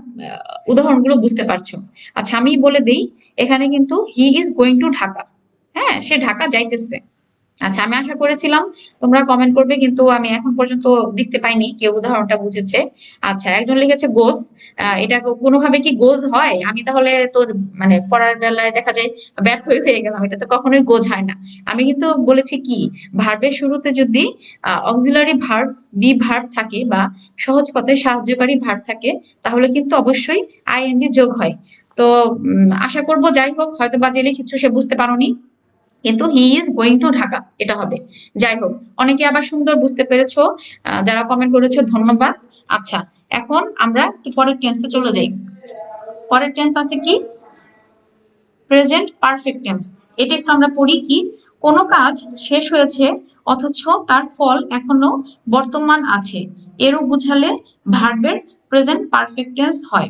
উদাহরণগুলো বুঝতে পারছো। আচ্ছা, আমি বলে দেই, এখানে কিন্তু he is going to Dhaka. হ্যাঁ, সে ঢাকা যাইতেছে। আচ্ছা, আমি আশা করেছিলাম তোমরা কমেন্ট করবে, কিন্তু আমি এখন পর্যন্ত দেখতে পাইনি কেউ উদাহরণটা বুঝেছে। আচ্ছা, একজন লিখেছে গোস। এটা কোনোভাবে কি গোজ হয়? আমি তাহলে তোর মানে পড়ার বেলায় দেখা যায় ব্যর্থ হয়ে গেলাম, এটা তো কখনোই গোজ হয় না। আমি কিন্তু বলেছি কি, ভার্বের শুরুতে যদি অক্সিলারি ভার্ব বি ভার্ব থাকে বা সহজ কথায় সাহায্যকারী ভার্ব থাকে, তাহলে কিন্তু অবশ্যই আইএনজি যোগ হয়। তো আশা করব, যাই হোক, হয়তো বা যে লিখেছো সে বুঝতে পারোনি, কিন্তু he is going to Dhaka এটা হবে। যাই হোক, অনেকে আবার সুন্দর বুঝতে পেরেছো, যারা কমেন্ট করেছো ধন্যবাদ। আচ্ছা, এখন আমরা একটু পরের টেন্সে চলে যাই। পরের টেন্স আছে কি? Present perfect tense. এটা একটু আমরা পড়ি কি, কোনো কাজ শেষ হয়েছে অথচ তার ফল এখনো বর্তমান আছে, এরূপ বুঝালে ভার্বের প্রেজেন্ট পারফেক্ট টেন্স হয়।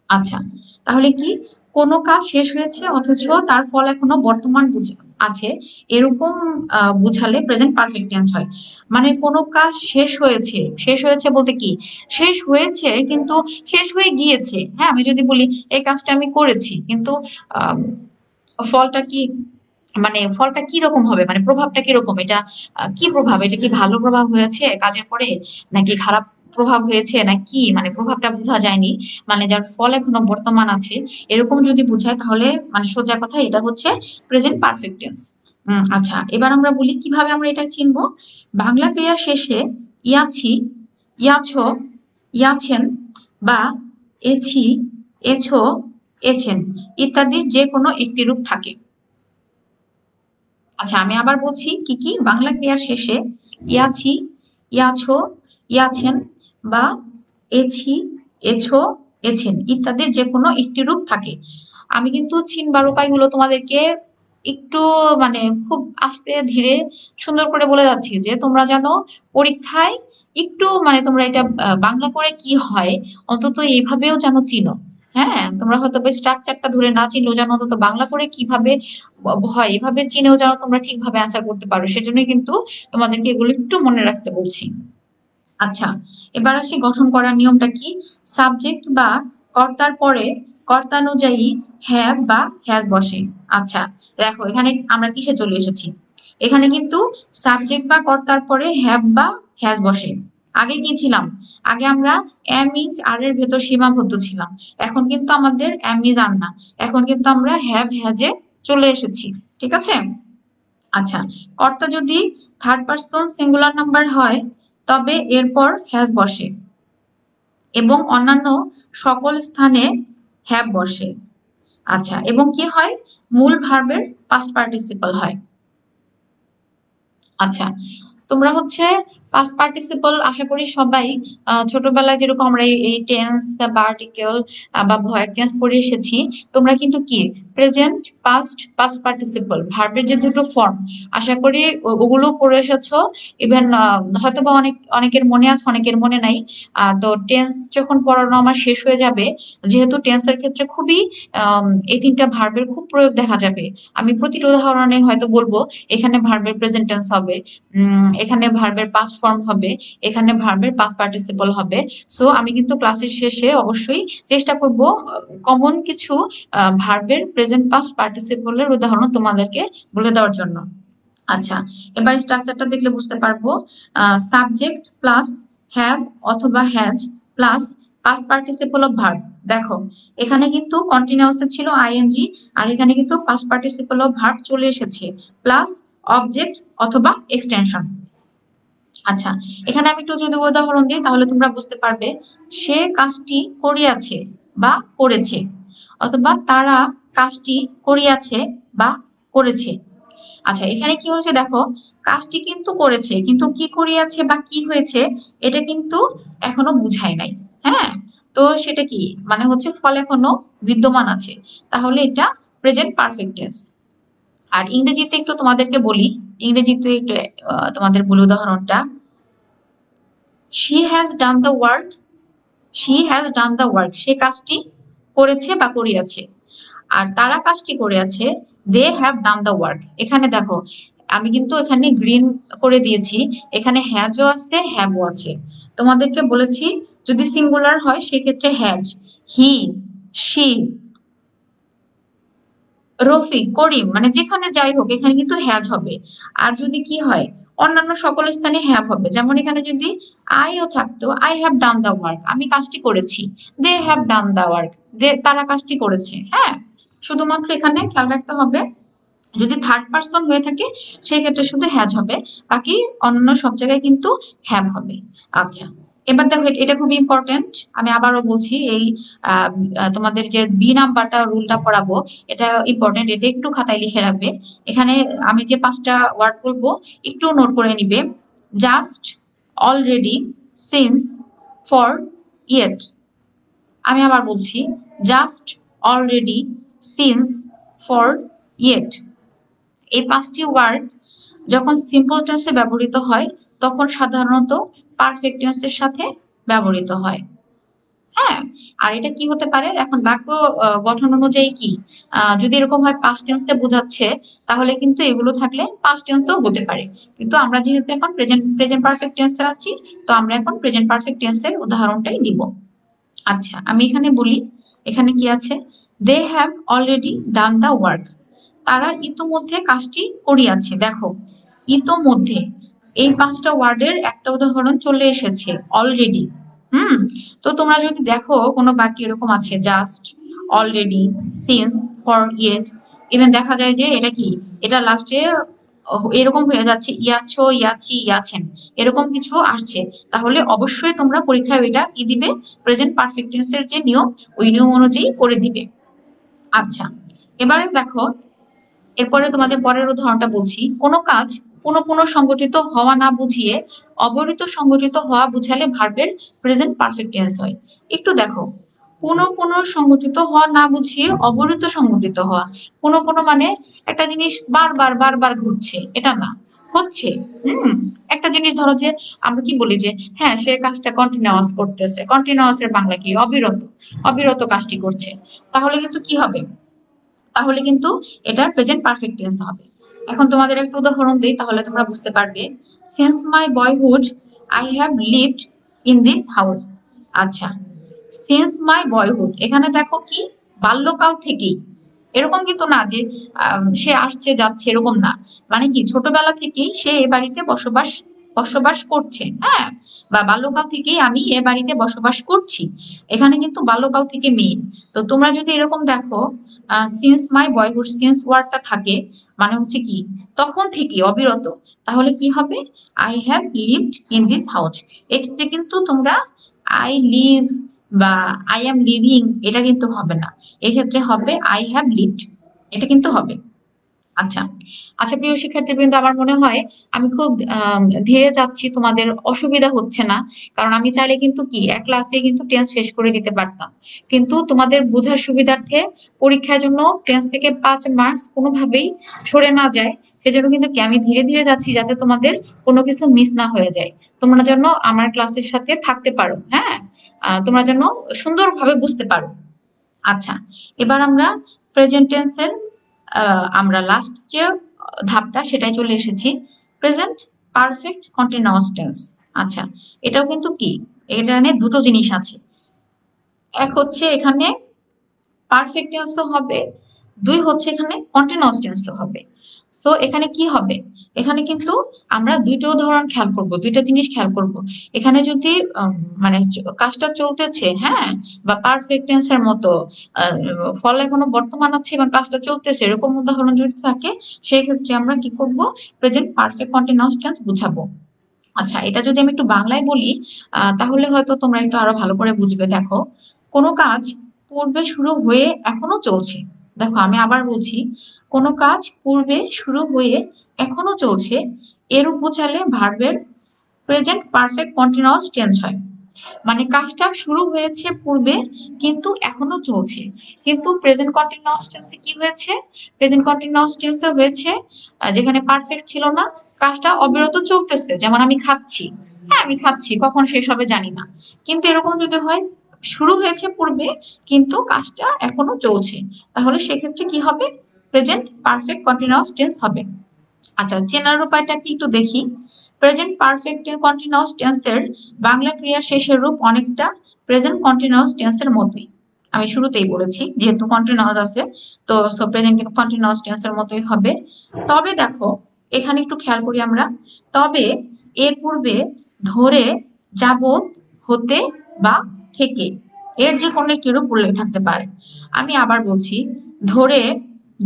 আচ্ছা, তাহলে কি, কোনো কাজ শেষ হয়েছে অথচ তার ফল এখনো বর্তমান আছে, এরকম বুঝালে প্রেজেন্ট পারফেক্ট টেন্স হয়। মানে কোনো কাজ শেষ হয়েছে, শেষ হয়েছে বলতে কি, শেষ হয়েছে কিন্তু শেষ হয়ে গিয়েছে। হ্যাঁ, আমি যদি বলি এই কাজটা আমি করেছি, কিন্তু আহ ফলটা কি, মানে ফলটা কি রকম হবে, মানে প্রভাবটা কি রকম, এটা কি প্রভাব, এটা কি ভালো প্রভাব হয়েছে কাজের পরে, নাকি খারাপ প্রভাব হয়েছে, না কি, মানে প্রভাবটা বোঝা যায়নি, মানে যার ফল এখনো বর্তমান আছে, এরকম যদি বোঝায় তাহলে মানে সোজা কথা এটা হচ্ছে প্রেজেন্ট পারফেক্ট টেন্স। আচ্ছা, এবার আমরা বলি কিভাবে আমরা এটা চিনবো। বাংলা ক্রিয়া শেষে ইয়াছি, ইয়াছো, ইয়াছেন বা এছি, এছো, এছেন ইত্যাদির যে কোনো একটি রূপ থাকে। আচ্ছা, আমি আবার বলছি কি কি, বাংলা ক্রিয়ার শেষে ইয়াছি, ইয়াছো, ইয়াছেন বা এছি, এছো, এছেন ইত্যাদির যে কোনো একটি রূপ থাকে। আমি কিন্তু চিনবার উপায়গুলো তোমাদেরকে একটু মানে খুব আস্তে ধীরে সুন্দর করে বলে যাচ্ছি, যে তোমরা যেন পরীক্ষায় একটু মানে তোমরা এটা বাংলা করে কি হয় অন্তত এইভাবেও যেন চিনো। হ্যাঁ, তোমরা হয়তো স্ট্রাকচারটা ধরে না চিনলেও যেন অন্তত বাংলা করে কিভাবে হয় এভাবে চিনেও যেন তোমরা ঠিকভাবে অ্যান্সার করতে পারো, সেজন্যই কিন্তু তোমাদেরকে এগুলো একটু মনে রাখতে বলছি। আচ্ছা, এবার আসি গঠন করার নিয়মটা কি। সাবজেক্ট বা কর্তার পরে কর্তানুযায়ী হ্যাভ বা হ্যাজ বসে। আচ্ছা, দেখো এখানে আমরা কিসে চলে এসেছি, এখানে কিন্তু সাবজেক্ট বা কর্তার পরে হ্যাভ বা হ্যাজ বসে। আগে কি ছিলাম, আগে আমরা এম ইজ আর এর ভেতর সীমাবদ্ধ ছিলাম, এখন কিন্তু আমাদের এম ইজ আর না, এখন কিন্তু আমরা হ্যাভ হ্যাজে চলে এসেছি। ঠিক আছে। আচ্ছা, কর্তা যদি থার্ড পার্সন সিঙ্গুলার নাম্বার হয় তবে এরপর হ্যাজ বসে এবং অন্যান্য সকল স্থানে হ্যাভ বসে। আচ্ছা, এবং কি হয়, মূল ভার্বের পাস্ট পার্টিসিপল হয়। আচ্ছা, তোমরা হচ্ছে পাস্ট পার্টিসিপল আশা করি সবাই ছোটবেলায় যেরকম আমরা এই টেন্স বা আর্টিকেল বা ভয়েস চেঞ্জ পড়ে এসেছি, তোমরা কিন্তু কি প্রেজেন্ট পাস্ট পাস্ট পার্টিসিপল ভার্বের যে দুটো ফর্ম আশা করি ওগুলো পড়ে এসেছো। ইভেন হয়তো বা অনেকের মনে আছে, অনেকের মনে নাই। তো টেন্স যখন পড়ানো আমার শেষ হয়ে যাবে, যেহেতু টেন্সের ক্ষেত্রে খুবই এই তিনটা ভার্বের খুব প্রয়োগ দেখা যাবে, আমি প্রতিটা উদাহরণে হয়তো বলবো এখানে ভার্বের প্রেজেন্ট টেন্স হবে, এখানে ভার্বের পাস্ট ফর্ম হবে, এখানে ভার্বের পাস্ট পার্টিসিপল হবে। সো আমি কিন্তু ক্লাসের শেষে অবশ্যই চেষ্টা করব কমন কিছু ভার্বের প্রেজেন্ট পাস্ট পার্টিসিপলের উদাহরণ তোমাদেরকে বলে দেওয়ার জন্য। আচ্ছা, এবার স্ট্রাকচারটা দেখলে বুঝতে পারবো। সাবজেক্ট প্লাস হ্যাভ অথবা has plus past participle of verb. দেখো এখানে কিন্তু কন্টিনিউয়াস ছিল আইএনজি, আর এখানে কিন্তু পাস্ট পার্টিসিপল অফ ভার্ব চলে এসেছে প্লাস অবজেক্ট অথবা এক্সটেনশন। আচ্ছা, এখানে আমি একটু যদি উদাহরণ দিই তাহলে তোমরা বুঝতে পারবে। সে কাজটি করিয়াছে বা করেছে, অথবা তারা কাজটি করিয়াছে বা করেছে। আচ্ছা, এখানে কি হয়েছে দেখো, কাজটি কিন্তু করেছে কিন্তু কি করিয়াছে বা কি হয়েছে এটা কিন্তু এখনো বুঝায় নাই। হ্যাঁ, তো সেটা কি, মানে হচ্ছে ফল এখনো বিদ্যমান আছে, তাহলে এটা প্রেজেন্ট পারফেক্ট টেন্স। আর ইংরেজিতে একটু তোমাদেরকে বলি, ইংরেজিতে একটু তোমাদের বলি উদাহরণটা। She has done the work, she has done the work, সে কাজটি করেছে বা করিয়াছে। আর তারা কাজটি করিয়াছে, they have done the work. এখানে দেখো আমি কিন্তু এখানে গ্রিন করে দিয়েছি, এখানে হ্যাজও আছে হ্যাভও আছে। তোমাদেরকে বলেছি যদি সিঙ্গুলার হয় সেক্ষেত্রে হ্যাজ, হি, শি, রফিক, করিম, মানে যেখানে যাই হোক এখানে কিন্তু হ্যাজ হবে। আর যদি কি হয়, অন্যান্য সকল স্থানে হ্যাভ হবে। যেমন এখানে যদি আইও থাকতো, I have done the work, আমি কাজটি করেছি, দে হ্যাভ ডান দা ওয়ার্ক, তারা কাজটি করেছে। হ্যাঁ, শুধুমাত্র এখানে খেয়াল রাখতে হবে যদি থার্ড পার্সন হয়ে থাকে সেই ক্ষেত্রে শুধু হ্যাজ হবে, বাকি অন্যান্য সব জায়গায় কিন্তু হ্যাভ হবে। আচ্ছা, এবার দেখো এটা খুব ইম্পর্টেন্ট, আমি আবারও বলছি এই তোমাদের যে বি নাম্বারটা রুলটা পড়াবো এটা ইম্পর্টেন্ট, এটা একটু খাতায় লিখে রাখবে। এখানে আমি যে 5টা ওয়ার্ড বলবো একটু নোট করে নিবে। Just, already, since, for, yet. আমি আবার বলছি, just, already, since, for, yet. এই 5টি ওয়ার্ড যখন সিম্পল টেন্সে ব্যবহৃত হয় তখন সাধারণত পারফেক্ট টেন্সের সাথে ব্যবহৃত হয়। হ্যাঁ, আর এটা কি হতে পারে, এখন বাক্য গঠন অনুযায়ী কি, যদি এরকম হয় পাস্ট টেন্সে বোঝাচ্ছে তাহলে কিন্তু এগুলো থাকলে পাস্ট টেন্সও হতে পারে, কিন্তু আমরা যেহেতু এখন প্রেজেন্ট পারফেক্ট টেন্সে আছি, তো আমরা এখন প্রেজেন্ট পারফেক্ট টেন্সের উদাহরণটাই দিব। আচ্ছা, আমি এখানে বলি, এখানে কি আছে, they have already done the work. তারা ইতোমধ্যে কাজটি করিয়াছে। দেখো, ইতোমধ্যে এই 5টা ওয়ার্ডের একটা উদাহরণ চলে এসেছে, অলরেডি। হুম, তো তোমরা যদি দেখো কোনো বাক্য এরকম আছে, just, already, since, for, yet, even দেখা যায় যে এটা কি, এটা লাস্টে এরকম হয়ে যাচ্ছে, ইয়াছো, ইয়াছি, ইয়াছেন, এরকম কিছু আসছে, তাহলে অবশ্যই তোমরা পরীক্ষায় ওইটা কি দিবে, প্রেজেন্ট পারফেক্ট টেন্সের যে নিয়ম, ওই নিয়ম অনুযায়ী করে দিবে। আচ্ছা, এবারে দেখো, এরপরে তোমাদের পরের উদাহরণটা বলছি, কোন কাজ পুনঃ পুনঃ সংগঠিত হওয়া না বুঝিয়ে অবরিত সংগঠিত হওয়া বুঝালে ভার্বের প্রেজেন্ট পারফেক্ট টেন্স হয়। একটু দেখো, পুনঃ পুনঃ সংগঠিত হওয়া না বুঝিয়ে অবরিত সংগঠিত হওয়া, পুনঃ পুনঃ মানে একটা জিনিস বারবার বারবার ঘুরছে, এটা না, হচ্ছে। হুম, একটা জিনিস ধরো যে আমরা কি বলি যে হ্যাঁ সে কাজটা কন্টিনিউয়াস করতেছে, কন্টিনিউয়াস এর বাংলা কি, অবিরত, অবিরত কাজটি করছে, তাহলে কিন্তু কি হবে, তাহলে কিন্তু এটার প্রেজেন্ট পারফেক্ট টেন্স হবে। এখন তোমাদের একটা উদাহরণ দিই, তাহলে তোমরা বুঝতে পারবে। Since my boyhood I have lived in this house. আচ্ছা, সিন্স মাই বয়হুড, এখানে দেখো কি, বাল্যকাল থেকেই, এরকম কিন্তু না যে সে আসছে যাচ্ছে, এরকম না, মানে কি ছোটবেলা থেকেই সে এ বাড়িতে বসবাস বসবাস করছে। হ্যাঁ, বা বাল্যকাল থেকেই আমি এ বাড়িতে বসবাস করছি, এখানে কিন্তু বাল্যকাল থেকে মেইন। তো তোমরা যদি এরকম দেখো, সিন্স মাই বয়হুড, সিন্স ওয়ার্ডটা থাকে, মানে হচ্ছে কি তখন থেকে অবিরত, তাহলে কি হবে, I have lived in this house. এক্ষেত্রে কিন্তু তোমরা আই লিভ বা আই এম লিভিং এটা কিন্তু হবে না, এক্ষেত্রে হবে আই হ্যাভ লিভড, এটা কিন্তু হবে। আচ্ছা, আচ্ছা প্রিয় শিক্ষার্থীবৃন্দ, আমার মনে হয় আমি খুব ধীরে যাচ্ছি, তোমাদের অসুবিধা হচ্ছে না, কারণ আমি চাইলে কিন্তু কি এক ক্লাসে কিন্তু টেন্স শেষ করে দিতে পারতাম, কিন্তু তোমাদের বোঝার সুবিধার্থে পরীক্ষার জন্য টেন্স থেকে 5 মার্কস কোনোভাবেই সরে না যায়, সেজন্য কিন্তু কি আমি ধীরে ধীরে যাচ্ছি, যাতে তোমাদের কোনো কিছু মিস না হয়ে যায়, তোমরা যেন আমার ক্লাসের সাথে থাকতে পারো। হ্যাঁ, তোমরা যেন সুন্দরভাবে বুঝতে পারো। আচ্ছা, এবার আমরা প্রেজেন্ট টেন্সের আমরা লাস্ট যে ধাপটা সেটাই চলে এসেছি, প্রেজেন্ট পারফেক্ট কন্টিনিউয়াস টেন্স। আচ্ছা, এটাও কিন্তু কি, এখানে দুটো জিনিস আছে, এক হচ্ছে এখানে পারফেক্ট টেন্সও হবে, দুই হচ্ছে এখানে কন্টিনিউয়াস টেন্সও হবে। সো এখানে কি হবে, এখানে কিন্তু আমরা দুইটা উদাহরণ খেয়াল করব, দুইটা জিনিস খেয়াল করব। এখানে যদি মানে কাজটা চলতেছে, হ্যাঁ, বা পারফেক্ট টেন্সের মতো ফল এখনো বর্তমান আছে এবং কাজটা চলতেছে, এরকম উদাহরণ যদি থাকে, সেই ক্ষেত্রে আমরা কি করব, প্রেজেন্ট পারফেক্ট কন্টিনিউয়াস টেন্স বুঝাবো। আচ্ছা, এটা যদি আমি একটু বাংলায় বলি, তাহলে হয়তো তোমরা একটু আরো ভালো করে বুঝবে। দেখো, কোনো কাজ পূর্বে শুরু হয়ে এখনো চলছে। দেখো, আমি আবার বলছি, কোনো কাজ পূর্বে শুরু হয়ে এখনো চলছে, এরূপ বোঝালে ভার্বের প্রেজেন্ট পারফেক্ট কন্টিনিউয়াস টেন্স হয়। মানে কাজটা শুরু হয়েছে পূর্বে কিন্তু এখনো চলছে, কিন্তু প্রেজেন্ট কন্টিনিউয়াস টেন্সে কি হয়েছে, প্রেজেন্ট কন্টিনিউয়াস টেন্সে হয়েছে যেখানে পারফেক্ট ছিল না, কাজটা অবিরত চলতেছে, যেমন আমি খাচ্ছি, হ্যাঁ আমি খাচ্ছি, কখন শেষ হবে জানি না, কিন্তু এরকম যদি হয় শুরু হয়েছে পূর্বে কিন্তু কাজটা এখনো চলছে, তাহলে সেক্ষেত্রে কি হবে, প্রেজেন্ট পারফেক্ট কন্টিনিউয়াস টেন্স হবে। আচ্ছা, চেনার উপায়টা কি একটু দেখি। প্রেজেন্ট পারফেক্ট কন্টিনিউয়াস টেন্সের বাংলা ক্রিয়া শেষের রূপ অনেকটা প্রেজেন্ট কন্টিনিউয়াস টেন্সের মতোই। আমি শুরুতেই বলেছি যেহেতু কন্টিনিউয়াস আছে, তো প্রেজেন্ট কন্টিনিউয়াস টেন্সের মতোই হবে। তবে দেখো, এখানে একটু খেয়াল করি আমরা, তবে এর পূর্বে ধরে, যাবত, হতে বা থেকে এর যে কোনো একটি রূপ উল্লেখ থাকতে পারে। আমি আবার বলছি, ধরে,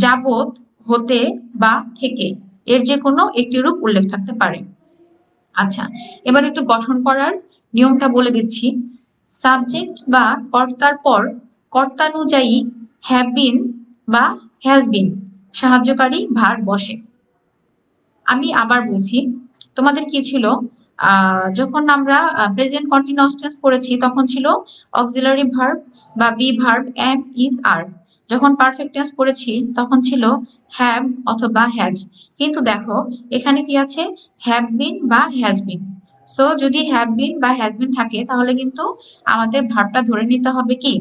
যাবত, হতে বা থেকে এর যে কোনো একটি রূপ উল্লেখ থাকতে পারে। আচ্ছা, এবার একটু গঠন করার নিয়মটা বলে দিচ্ছি। সাবজেক্ট বা কর্তার পর কর্তানুযায়ী হ্যাভ বিন বা হ্যাজ বিন সাহায্যকারী ভার্ব বসে। আমি আবার বলছি, তোমাদের কি ছিল, যখন আমরা প্রেজেন্ট কন্টিনিউয়াস টেন্স পড়েছি তখন ছিল অক্সিলারি ভার্ব বা বি ভার্ব এম ইজ আর। যখন পারফেক্ট টেন্স পড়েছি তখন ছিল হ্যাভ অথবা হ্যাজ। কিন্তু দেখো এখানে কি আছে, হ্যাভ বিন বা হ্যাজ বিন। সো যদি হ্যাভ বিন বা হ্যাজ বিন থাকে তাহলে কিন্তু আমাদের ভার্বটা ধরে নিতে হবে কি,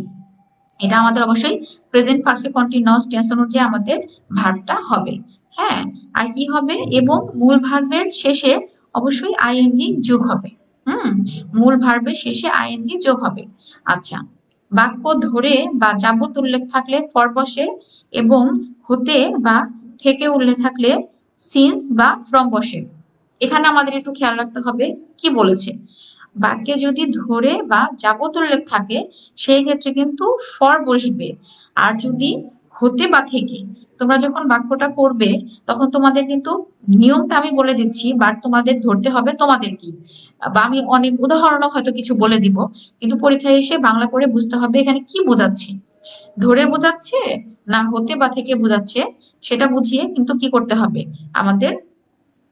এটা আমাদের অবশ্যই প্রেজেন্ট পারফেক্ট কন্টিনিউয়াস টেন্স অনুযায়ী আমাদের ভার্বটা হবে। হ্যাঁ, আর কি হবে, এবং মূল ভার্বের শেষে অবশ্যই আইএনজি যোগ হবে। মূল ভার্বের শেষে আইএনজি যোগ হবে। আচ্ছা, বাক্য ধরে বা যাবত উল্লেখ থাকলে ফর বসে, এবং হতে বা থেকে উল্লেখ থাকলে সিন্স বা ফ্রম বসে। এখানে আমাদের একটু খেয়াল রাখতে হবে কি বলেছে, বাক্যে যদি ধরে বা যাবত উল্লেখ থাকে সেই ক্ষেত্রে কিন্তু ফর বসবে। আর যদি হতে বা থেকে, তোমরা যখন বাক্যটা করবে তখন তোমাদের কিন্তু নিয়মটা আমি বলে দিচ্ছি, বাট তোমাদের ধরতে হবে তোমাদের কি, বা আমি অনেক উদাহরণও হয়তো কিছু বলে দিব, কিন্তু পরীক্ষায় এসে বাংলা করে বুঝতে হবে এখানে কি বোঝাচ্ছে, ধরে বোঝাচ্ছে না হতে বা থেকে বোঝাচ্ছে, সেটা বুঝিয়ে কিন্তু কি করতে হবে, আমাদের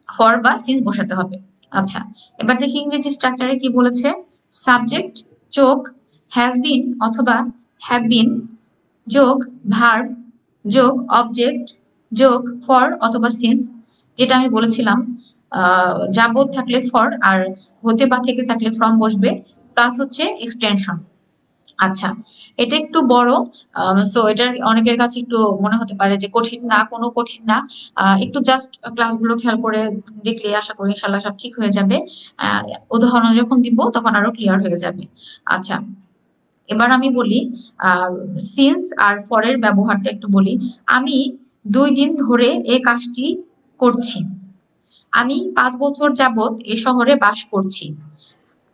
ফর বা সিন্স বসাতে হবে। আচ্ছা, এবার দেখি ইংরেজি স্ট্রাকচারে কি বলেছে। সাবজেক্ট যোগ হ্যাজ বিন অথবা হ্যাভ বিন যোগ ভার্ব যোগ অবজেক্ট যোগ ফর অথবা সিন্স, যেটা আমি বলেছিলাম যাবত থাকলে ফর আর হতে বা থেকে থাকলে ফ্রম বসবে, প্লাস হচ্ছে এক্সটেনশন। আচ্ছা, এটা একটু বড়, সো এটার অনেকের কাছে একটু মনে হতে পারে যে কঠিন, না কোনো কঠিন না। একটু জাস্ট ক্লাসগুলো খেয়াল করে দেখলে আশা করি ইনশাল্লাহ সব ঠিক হয়ে যাবে। আহ, উদাহরণ যখন দিব তখন আরো ক্লিয়ার হয়ে যাবে। আচ্ছা, এবার আমি বলি সিন্স আর ফরের ব্যবহারটা একটু বলি। আমি 2 দিন ধরে এই কাজটি করছি। আমি 5 বছর যাবত এ শহরে বাস করছি।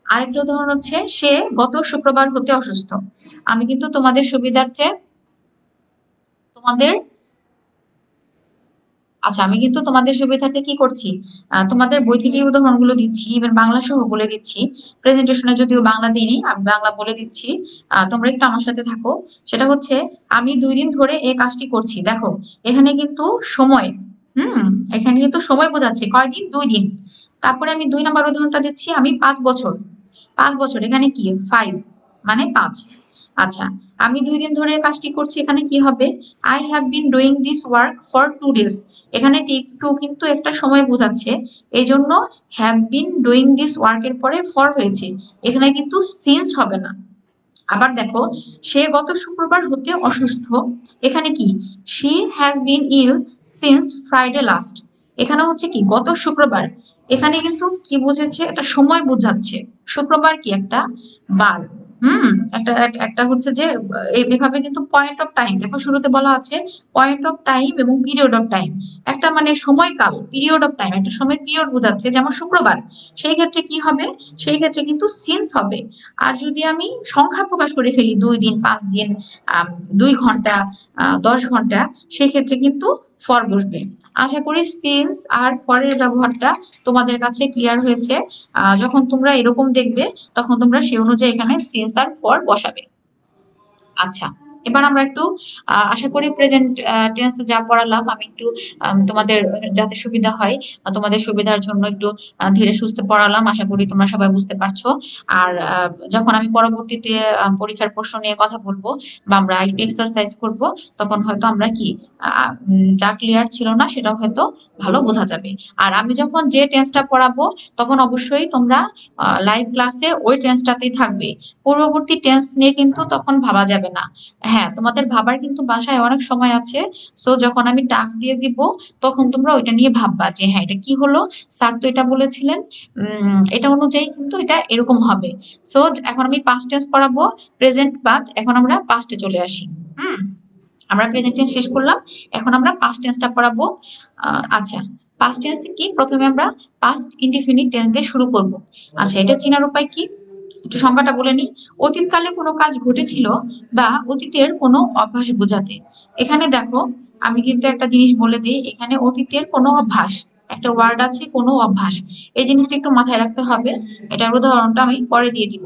আরেকটা উদাহরণ হচ্ছে সে গত শুক্রবার হতে অসুস্থ। আমি কিন্তু তোমাদের সুবিধার্থে তোমাদের আচ্ছা, আমি কিন্তু তোমাদের সুবিধার্থে কি করছি, তোমাদের বই থেকে উদাহরণগুলো দিচ্ছি, ইভেন বাংলা সহ বলে দিচ্ছি। প্রেজেন্টেশনে যদিও বাংলা দিইনি, আমি বাংলা বলে দিচ্ছি। তোমরা একটু আমার সাথে থাকো। সেটা হচ্ছে আমি 2 দিন ধরে এই কাজটি করছি। দেখো এখানে কিন্তু সময়, হুম এখানে কিন্তু সময় বোঝাচ্ছে, কয়দিন, 2 দিন। তারপরে আমি 2 নম্বর উদাহরণটা দিচ্ছি, আমি 5 বছর। 5 বছর এখানে কি, 5 মানে 5। আচ্ছা, আমি 2 দিন ধরে এই কাজটি করছি, এখানে কি হবে, I have been doing this work for 2 days। এখানে টেক টু কিন্তু একটা সময় বোঝাচ্ছে, এই জন্য have been doing this work এর পরে ফর হয়েছে, এখানে কিন্তু সিন্স হবে না। আবার দেখো, সে গত শুক্রবার হতে অসুস্থ, এখানে কি, she has been ill since Friday last. এখানে হচ্ছে কি গত শুক্রবার, এখানে কিন্তু কি বুঝেছে, একটা সময় বোঝাচ্ছে। শুক্রবার কি একটা বার। হুম একটা একটা হচ্ছে যে এভাবে কিন্তু পয়েন্ট অফ টাইম, দেখো শুরুতে বলা আছে পয়েন্ট অফ টাইম এবং পিরিয়ড অফ টাইম, একটা মানে সময়কাল, পিরিয়ড অফ টাইম, একটা সময় পিরিয়ড বোঝাচ্ছে, যেমন শুক্রবার। সেই ক্ষেত্রে কি হবে, সেই ক্ষেত্রে কিন্তু সিন্স হবে। আর যদি আমি সংখ্যা প্রকাশ করে ফেলি, 2 দিন, 5 দিন, 2 ঘন্টা, 10 ঘন্টা, সেক্ষেত্রে কিন্তু ফর বসবে। আশা করি সিন্স আর ফরের ব্যবহারটা তোমাদের কাছে ক্লিয়ার হয়েছে। যখন তোমরা এরকম দেখবে তখন তোমরা সেই অনুযায়ী এখানে সিন্স আর ফর বসাবে। আচ্ছা, এবার আমরা একটু আশা করি প্রেজেন্ট টেন্স যা পড়ালাম আমি একটু তোমাদের যাতে সুবিধা হয়, তোমাদের সুবিধার জন্য একটু ধীরে সুস্থে পড়ালাম, আশা করি তোমরা সবাই বুঝতে পারছো। আর যখন আমি পরবর্তীতে পরীক্ষার প্রশ্ন নিয়ে কথা বলবো বা আমরা একটু এক্সারসাইজ করব, তখন হয়তো আমরা কি যা ক্লিয়ার ছিল না সেটাও হয়তো ভালো বোঝা যাবে। আর আমি যখন যে টেন্সটা পড়াবো তখন অবশ্যই তোমরা লাইভ ক্লাসে ওই টেন্সটাতেই থাকবে, পূর্ববর্তী টেন্স নিয়ে কিন্তু তখন ভাবা যাবে না। হ্যাঁ, তোমাদের ভাবার কিন্তু বাসায় অনেক সময় আছে। সো যখন আমি টাস্ক দিয়ে দিব তখন তোমরা ওইটা নিয়ে ভাববা যে হ্যাঁ এটা কি হলো, স্যার তো এটা বলেছিলেন, এটা অনুযায়ী কিন্তু এটা এরকম হবে। সো এখন আমি পাস্ট টেন্স পড়াবো, প্রেজেন্ট বাদ, এখন আমরা পাস্টে চলে আসি। হুম আমরা প্রেজেন্ট টেন্স শেষ করলাম, এখন আমরা পাস্ট টেন্সটা পড়াবো। আচ্ছা, পাস্ট টেন্স কি, প্রথমে আমরা পাস্ট ইনডিফিনিট টেন্স দিয়ে শুরু করব। আচ্ছা, এটা চেনার উপায় কি, একটু সংজ্ঞাটা বলে নিই। অতীতকালে কোনো কাজ ঘটেছিল বা অতীতের কোনো অভ্যাস বোঝাতে। এখানে দেখো আমি কিন্তু একটা জিনিস বলে দিই, এখানে অতীতের কোনো অভ্যাস, একটা ওয়ার্ড আছে কোনো অভ্যাস, এই জিনিসটা একটু মাথায় রাখতে হবে। এটার উদাহরণটা আমি পরে দিয়ে দিব।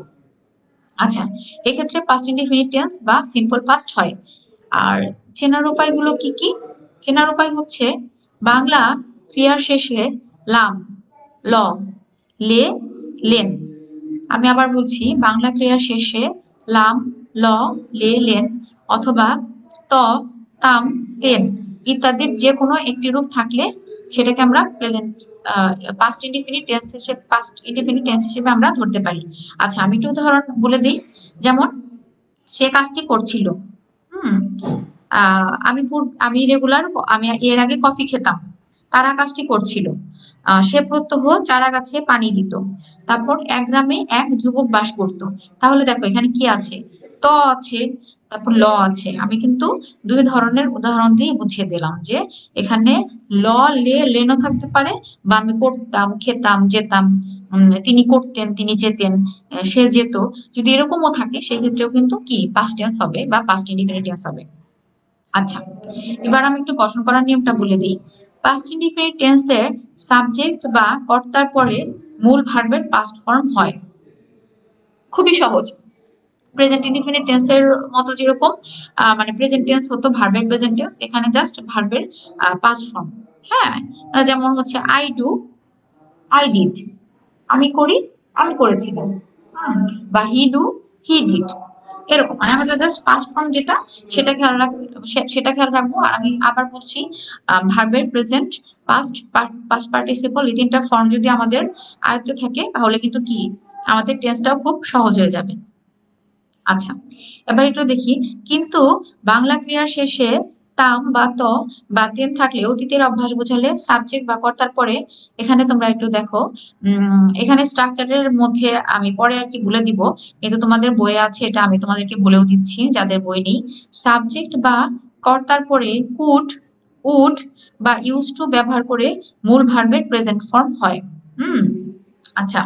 আচ্ছা, এক্ষেত্রে পাস্ট ইনডিফিনিট টেন্স বা সিম্পল পাস্ট হয়। আর চেনার উপায়গুলো কি কি, চেনার উপায় হচ্ছে বাংলা ক্রিয়ার শেষে লাম, ল, লে লেন। আমি আবার বলছি, বাংলা ক্রিয়ার শেষে লাম, ল, লে, লেন অথবা ত, তাম, তেন ইত্যাদির যে কোনো একটি রূপ থাকলে সেটাকে আমরা প্রেজেন্ট পাস্ট ইনডিফিনিট টেন্স হিসেবে আমরা ধরতে পারি। আচ্ছা, আমি একটু উদাহরণ বলে দিই। যেমন সে কাজটি করছিল। হুম আমি রেগুলার আমি এর আগে কফি খেতাম। তারা কাজটি করছিল। সে প্রত্যহ চারা গাছে পানি দিত। তারপর এক গ্রামে এক যুবক বাস করত। তাহলে দেখো এখানে কি আছে, ত আছে, তারপর ল আছে। আমি কিন্তু দুই ধরনের উদাহরণ দিয়ে বুঝিয়ে দিলাম যে এখানে ল, লে, লেনও থাকতে পারে, বা আমি করতাম, খেতাম, যেতাম, তিনি করতেন, তিনি যেতেন, সে যেত, যদি এরকমও থাকে সেই ক্ষেত্রেও কিন্তু কি পাস্ট টেন্স হবে বা পাস্ট ইনডিফিনিট টেন্স হবে। আচ্ছা, এবার আমি একটু গঠন করার নিয়মটা বলে দিই। পাস্ট ইনডিফিনিট টেন্সের সাবজেক্ট বা কর্তার পরে মূল ভার্বের পাস্ট ফর্ম হয়। খুবই সহজ। প্রেজেন্ট ইনডিফিনিট টেন্সের মতো যেরকম মানে প্রেজেন্ট টেন্স হতো ভার্বের প্রেজেন্ট টেন্স, এখানে জাস্ট ভার্বের পাস্ট ফর্ম। হ্যাঁ, যেমন হচ্ছে আই ডু, আই ডিড। আমি করি, আমি করেছিলাম। বা হি ডু, হি ডিড। এরকম মানে আমরা জাস্ট পাস্ট ফর্ম যেটা সেটা খেয়াল সেটা খেয়াল রাখবো। আর আমি আবার বলছি, ভার্বের প্রেজেন্ট, পাস্ট, পাস্ট পার্টিসিপল এই তিনটা ফর্ম যদি আমাদের আয়ত্তে থাকে তাহলে কিন্তু কি আমাদের টেন্সটাও খুব সহজ হয়ে যাবে। আচ্ছা, এবার একটু দেখি। কিন্তু বাংলা ক্রিয়ার শেষে তাম বা ত বা তেন থাকলে অতীতের অভ্যাস বোঝালে সাবজেক্ট বা কর্তার পরে, এখানে তোমরা একটু দেখো, এখানে স্ট্রাকচারের মধ্যে আমি পরে আর কি বলে দিব, কিন্তু তোমাদের বইয়ে আছে, এটা আমি তোমাদেরকে বলেও দিচ্ছি যাদের বই নেই। সাবজেক্ট বা কর্তার পরে কুড, উড বা ইউজ টু ব্যবহার করে মূল ভার্বের প্রেজেন্ট ফর্ম হয়। হুম আচ্ছা,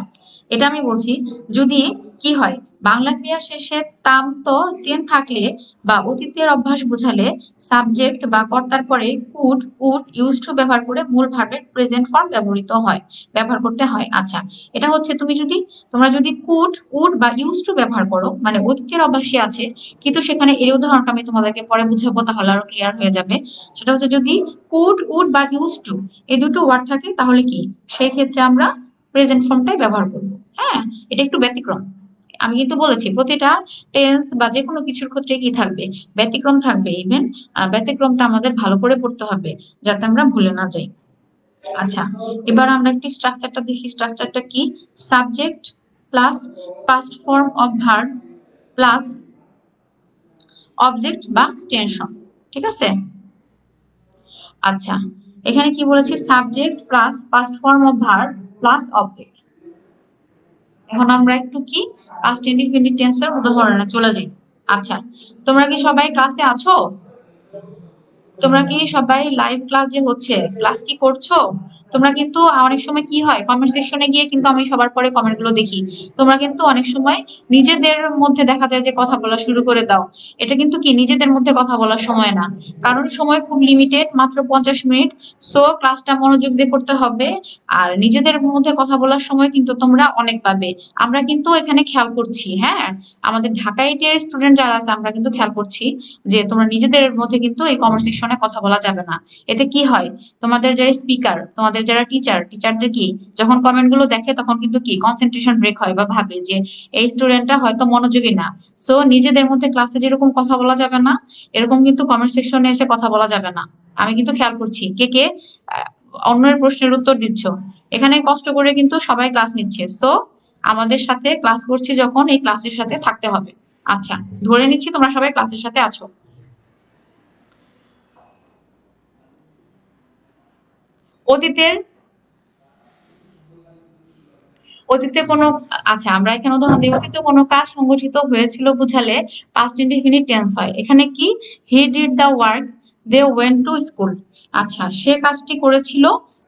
এটা আমি বলছি, যদি কি হয়, বাংলা ক্রিয়ার শেষে তাম ত তেন থাকলে বা অতীতের অভ্যাস বোঝালে সাবজেক্ট বা কর্তার পরে কুড, উড, ইউজ টু ব্যবহার করে মূল ভার্বের প্রেজেন্ট ফর্ম ব্যবহার করতে হয়। আচ্ছা, এটা হচ্ছে তোমরা যদি কুড, উড বা ইউজ টু ব্যবহার করো, মানে অতীতের অভ্যাসই আছে, কিন্তু সেখানে এই উদাহরণটা আমি তোমাদেরকে পরে বুঝাবো, তাহলে আরো ক্লিয়ার হয়ে যাবে। সেটা হচ্ছে যদি কুড, উড বা ইউজ টু এই দুটো ওয়ার্ড থাকে তাহলে কি সেই ক্ষেত্রে আমরা প্রেজেন্ট ফর্মটাই ব্যবহার করব। হ্যাঁ, এটা একটু ব্যতিক্রম। আমি কিন্তু বলেছি প্রতিটা টেন্স বা যে কোনো কিছুর ক্ষেত্রে কি থাকবে, ব্যতিক্রম থাকবে। ইভেন ব্যতিক্রমটা আমাদের ভালো করে পড়তে হবে যাতে আমরা ভুলে না যাই। আচ্ছা, এবার আমরা একটি স্ট্রাকচারটা দেখি। স্ট্রাকচারটা কি? Subject plus past form of verb plus object বা টেনশন। ঠিক আছে? আচ্ছা, এখানে কি বলেছি? Subject plus past form of verb plus object. এখন আমরা একটু কি পাস্ট ইনডিফিনিট টেন্সের উদাহরণে চলে যাই। আচ্ছা, তোমরা কি সবাই ক্লাসে আছো? তোমরা কি সবাই লাইভ ক্লাস যে হচ্ছে, ক্লাস কি করছো? তোমরা কিন্তু অনেক সময় কি হয়, কমেন্ট সেকশনে গিয়ে কিন্তু আমি সবার পরে কমেন্ট গুলো দেখি, তোমরা কিন্তু অনেক সময় নিজেদের মধ্যে দেখা যায় যে কথা বলা শুরু করে দাও। এটা কিন্তু কি নিজেদের মধ্যে কথা বলার সময় না, কারণ সময় খুব লিমিটেড, মাত্র 50 মিনিট। সো ক্লাসটা মনোযোগ দিয়ে করতে হবে। আর নিজেদের মধ্যে কথা বলার সময় কিন্তু তোমরা অনেক পাবে। আমরা কিন্তু এখানে খেয়াল করছি, হ্যাঁ, আমাদের ঢাকা আইটিআই স্টুডেন্ট যারা আছে আমরা কিন্তু খেয়াল করছি যে তোমরা নিজেদের মধ্যে কিন্তু এই কনভারসেশনে কথা বলা যাবে না। এতে কি হয়, তোমাদের যারা স্পিকার, তোমাদের যারা টিচারদের কি যখন কমেন্ট গুলো দেখে তখন কিন্তু কি কনসেন্ট্রেশন ব্রেক হয়, বা ভাবে যে এই স্টুডেন্টটা হয়তো মনোযোগী না। সো নিজেদের মধ্যে ক্লাসে যেরকম কথা বলা যাবে না, এরকম কিন্তু কমেন্ট সেকশনে এসে কথা বলা যাবে না। আমি কিন্তু খেয়াল করছি কে কে আহ, অন্যের প্রশ্নের উত্তর দিচ্ছ। এখানে কষ্ট করে কিন্তু সবাই ক্লাস নিচ্ছে। সো আমাদের সাথে ক্লাস করছি যখন, এই ক্লাসের সাথে থাকতে হবে। আচ্ছা, ধরে নিচ্ছি তোমরা সবাই ক্লাসের সাথে আছো। অতীতের অতীতে কোনো আচ্ছা, আমরা এখানে উদাহরণ দিই, অতীতে কোনো কাজ সংগঠিত হয়েছিল বুঝালে পাস্ট ইনডিফিনিট টেন্স হয়। এখানে কি he did the work, they went to school. আচ্ছা, সে কাজটি করেছিল,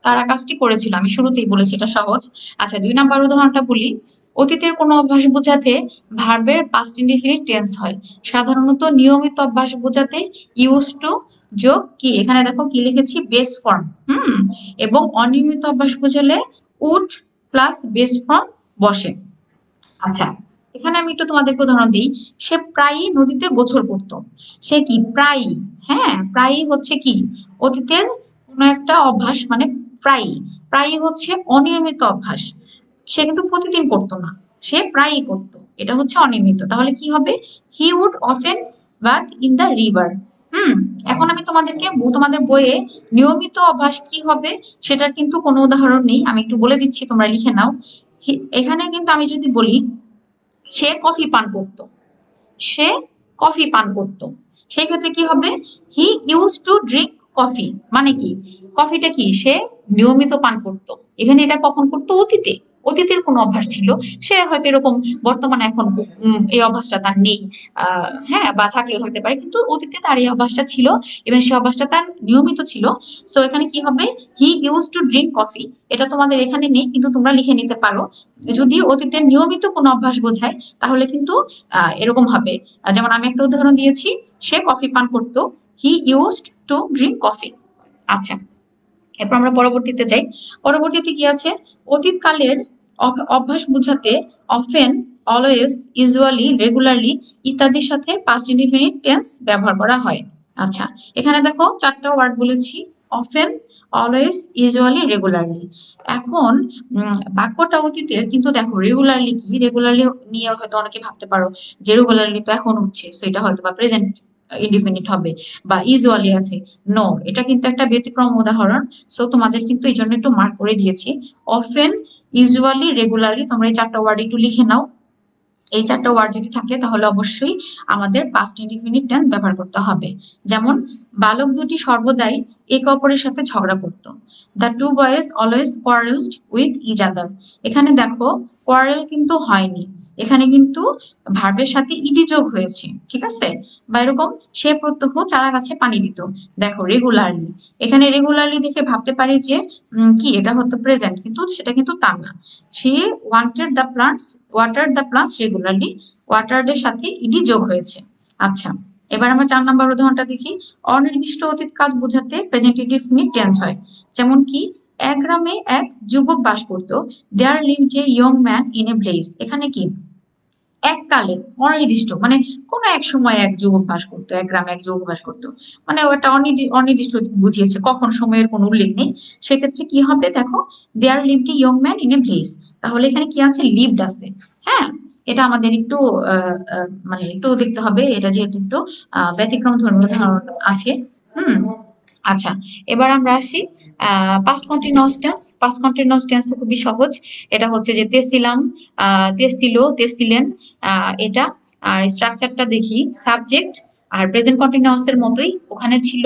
তারা কাজটি করেছিল। আমি শুরুতেই বলেছি এটা সহজ। আচ্ছা, 2 নম্বর উদাহরণটা বলি। অতীতের কোনো অভ্যাস বোঝাতে ভার্বের পাস্ট ইনডিফিনিট টেন্স হয়। সাধারণত নিয়মিত অভ্যাস বোঝাতে ইউজ টু যোগ কি, এখানে দেখো কি লিখেছি, বেস ফর্ম। এবং অনিয়মিত অভ্যাস বোঝালে উড প্লাস বেস ফর্ম বসে। আচ্ছা, এখানে আমি একটু তোমাদেরকে উদাহরণ দিই। সে প্রায়ই নদীতে গোসল করত। সে কি প্রায়ই, হ্যাঁ, প্রায়ই হচ্ছে কি অতীতের কোন একটা অভ্যাস, মানে প্রায়ই। প্রায়ই হচ্ছে অনিয়মিত অভ্যাস। সে কিন্তু প্রতিদিন করতো না, সে প্রায়ই করতো, এটা হচ্ছে অনিয়মিত। তাহলে কি হবে? He would often bath in the river. হুম। এখন আমি তোমাদেরকে তোমাদের বইয়ে নিয়মিত অভ্যাস কি হবে সেটার কিন্তু কোনো উদাহরণ নেই, আমি একটু বলে দিচ্ছি, তোমরা লিখে নাও। এখানে কিন্তু আমি যদি বলি সে কফি পান করতো, সে কফি পান করতো, সেই ক্ষেত্রে কি হবে? He use to drink coffee. মানে কি? কফিটা কি সে নিয়মিত পান করতো। এখানে এটা কখন করতো? অতীতে, অতীতের কোনো অভ্যাস ছিল, সে হয়তো এরকম বর্তমানে এখন এই অভ্যাসটা তার নেই, হ্যাঁ, বা থাকলেও থাকতে পারে, কিন্তু অতীতে তার এই অভ্যাসটা ছিল এবং সেই অভ্যাসটা তার নিয়মিত ছিল। সো এখানে কি হবে? He use to drink coffee. এটা তোমাদের এখানে নেই, কিন্তু তোমরা লিখে নিতে পারো। যদি অতীতের নিয়মিত কোনো অভ্যাস বোঝায় তাহলে কিন্তু এরকম হবে। যেমন আমি একটা উদাহরণ দিয়েছি, সে কফি পান করতো, he used to drink coffee. আচ্ছা, এরপর আমরা পরবর্তীতে যাই। পরবর্তীতে কি আছে? অতীতকালের অভ্যাস বোঝাতে অফেন, অলওয়েজ, ইউজুয়ালি, রেগুলারলি ইত্যাদির সাথে পাস্ট ইনডিফিনিট টেন্স ব্যবহার করা হয়। আচ্ছা, এখানে দেখো চারটা ওয়ার্ড বলেছি, অফেন, অলওয়েজ, ইউজুয়ালি, রেগুলারলি। এখন বাক্যটা অতীতের, কিন্তু দেখো রেগুলারলি কি, রেগুলারলি নিয়ে হয়তো অনেকে ভাবতে পারো যে রেগুলারলি তো এখন হচ্ছে, সেটা হয়তো বা প্রেজেন্ট ইনডিফিনিট হবে, বা ইউজুয়ালি আছে। নো, এটা কিন্তু একটা ব্যতিক্রম উদাহরণ। সো তোমাদের কিন্তু এই জন্য একটু মার্ক করে দিয়েছি। অফেন, ইউজুয়ালি, রেগুলারলি, তোমরা এই চারটা ওয়ার্ড একটু লিখে নাও। এই চারটা ওয়ার্ড যদি থাকে তাহলে অবশ্যই আমাদের পাস্ট ইনডিফিনিট টেন্স ব্যবহার করতে হবে। যেমন বালক দুটি সর্বদাই একে অপরের সাথে ঝগড়া করত। The two boys always quarrelled with each other. এখানে দেখো কোয়ারেল কিন্তু হয়নি, এখানে কিন্তু ভার্বের সাথে ইডি যোগ হয়েছে, ঠিক আছে? বা এরকম, সে প্রত্যহ চারা গাছে পানি দিত। দেখো রেগুলারলি, এখানে রেগুলারলি দেখে ভাবতে পারি যে কি এটা হতো প্রেজেন্ট, কিন্তু সেটা কিন্তু তা না। সে wanted the plants, water the plants regularly, water এর সাথে ইডি যোগ হয়েছে। আচ্ছা, এবার আমরা 4 নম্বর উদাহরণটা দেখি। অনির্দিষ্ট অতীত কাল বোঝাতে প্রেজেন্ট ইনডিফিনিট টেন্স হয়। যেমন কি? এক গ্রামে এক যুবক বাস করত। There lived a young man in a village. এখানে কি? এককালে, অনির্দিষ্ট, মানে কোন এক সময় এক যুবক বাস করতো, এক গ্রামে এক যুবক বাস করতো, মানে ওটা অনির্দিষ্ট বুঝিয়েছে, কখন সময়ের কোনো উল্লেখ নেই। সেক্ষেত্রে কি হবে? দেখো, there lived a young man in a village. তাহলে এখানে কি আছে? লিভড আছে। হ্যাঁ, এটা আমাদের একটু মানে একটু দেখতে হবে, এটা যেহেতু একটু ব্যতিক্রম ধর্মীয় ধারণা আছে। হুম। আচ্ছা, এবার আমরা আসি past continuous tense. Past continuous tense খুবই সহজ। এটা হচ্ছে যে তেছিলাম, তেছিল, তেছিলেন, এটা। আর স্ট্রাকচারটা দেখি, সাবজেক্ট আর প্রেজেন্ট কন্টিনিউয়াস এর মতোই, ওখানে ছিল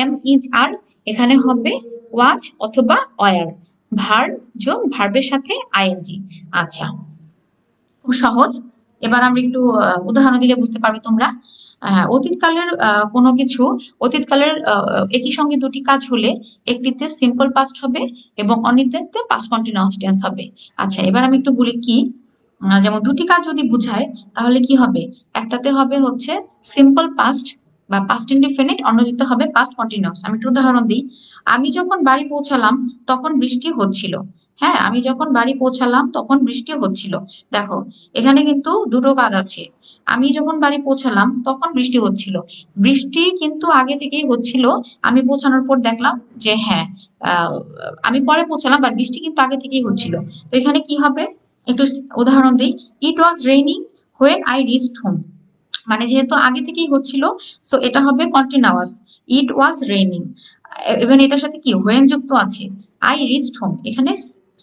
এম, ইজ, আর, এখানে হবে ওয়াজ অথবা ওয়ার, ভার্ব যোগ ভার্বের সাথে আইএনজি। আচ্ছা, খুব সহজ। এবার আমরা একটু উদাহরণ দিলে বুঝতে পারবে তোমরা। অতীতকালের কোনো কিছু, অতীতকালের একই সঙ্গে দুটি কাজ হলে একটিতে সিম্পল পাস্ট হবে এবং অন্যটিতে পাস্ট কন্টিনিউয়াস টেন্স হবে। আচ্ছা, এবার আমি একটু বলি কি, যেমন দুটি কাজ যদি বুঝায় তাহলে কি হবে? একটাতে হবে হচ্ছে সিম্পল পাস্ট বা পাস্ট ইনডিফিনিট, অন্যটিতে হবে পাস্ট কন্টিনিউয়াস। আমি একটু উদাহরণ দিই। আমি যখন বাড়ি পৌঁছালাম তখন বৃষ্টি হচ্ছিল। হ্যাঁ, আমি যখন বাড়ি পৌঁছালাম তখন বৃষ্টি হচ্ছিল। দেখো, এখানে কিন্তু দুটো কাজ আছে। আমি যখন বাড়ি পৌঁছালাম তখন বৃষ্টি হচ্ছিল, বৃষ্টি কিন্তু আগে থেকেই হচ্ছিল। আমি পৌঁছানোর পর দেখলাম যে হ্যাঁ, আহ, আমি পরে পৌঁছালাম, বাট বৃষ্টি কিন্তু আগে থেকেই হচ্ছিল। তো এখানে কি হবে? একটু উদাহরণ দিই। It was raining when I reached home. মানে যেহেতু আগে থেকেই হচ্ছিল, সো এটা হবে কন্টিনিউয়াস। ইট ওয়াজ রেইনিং, এবং এটার সাথে কি হোয়েন যুক্ত আছে। আই রিচড হোম, এখানে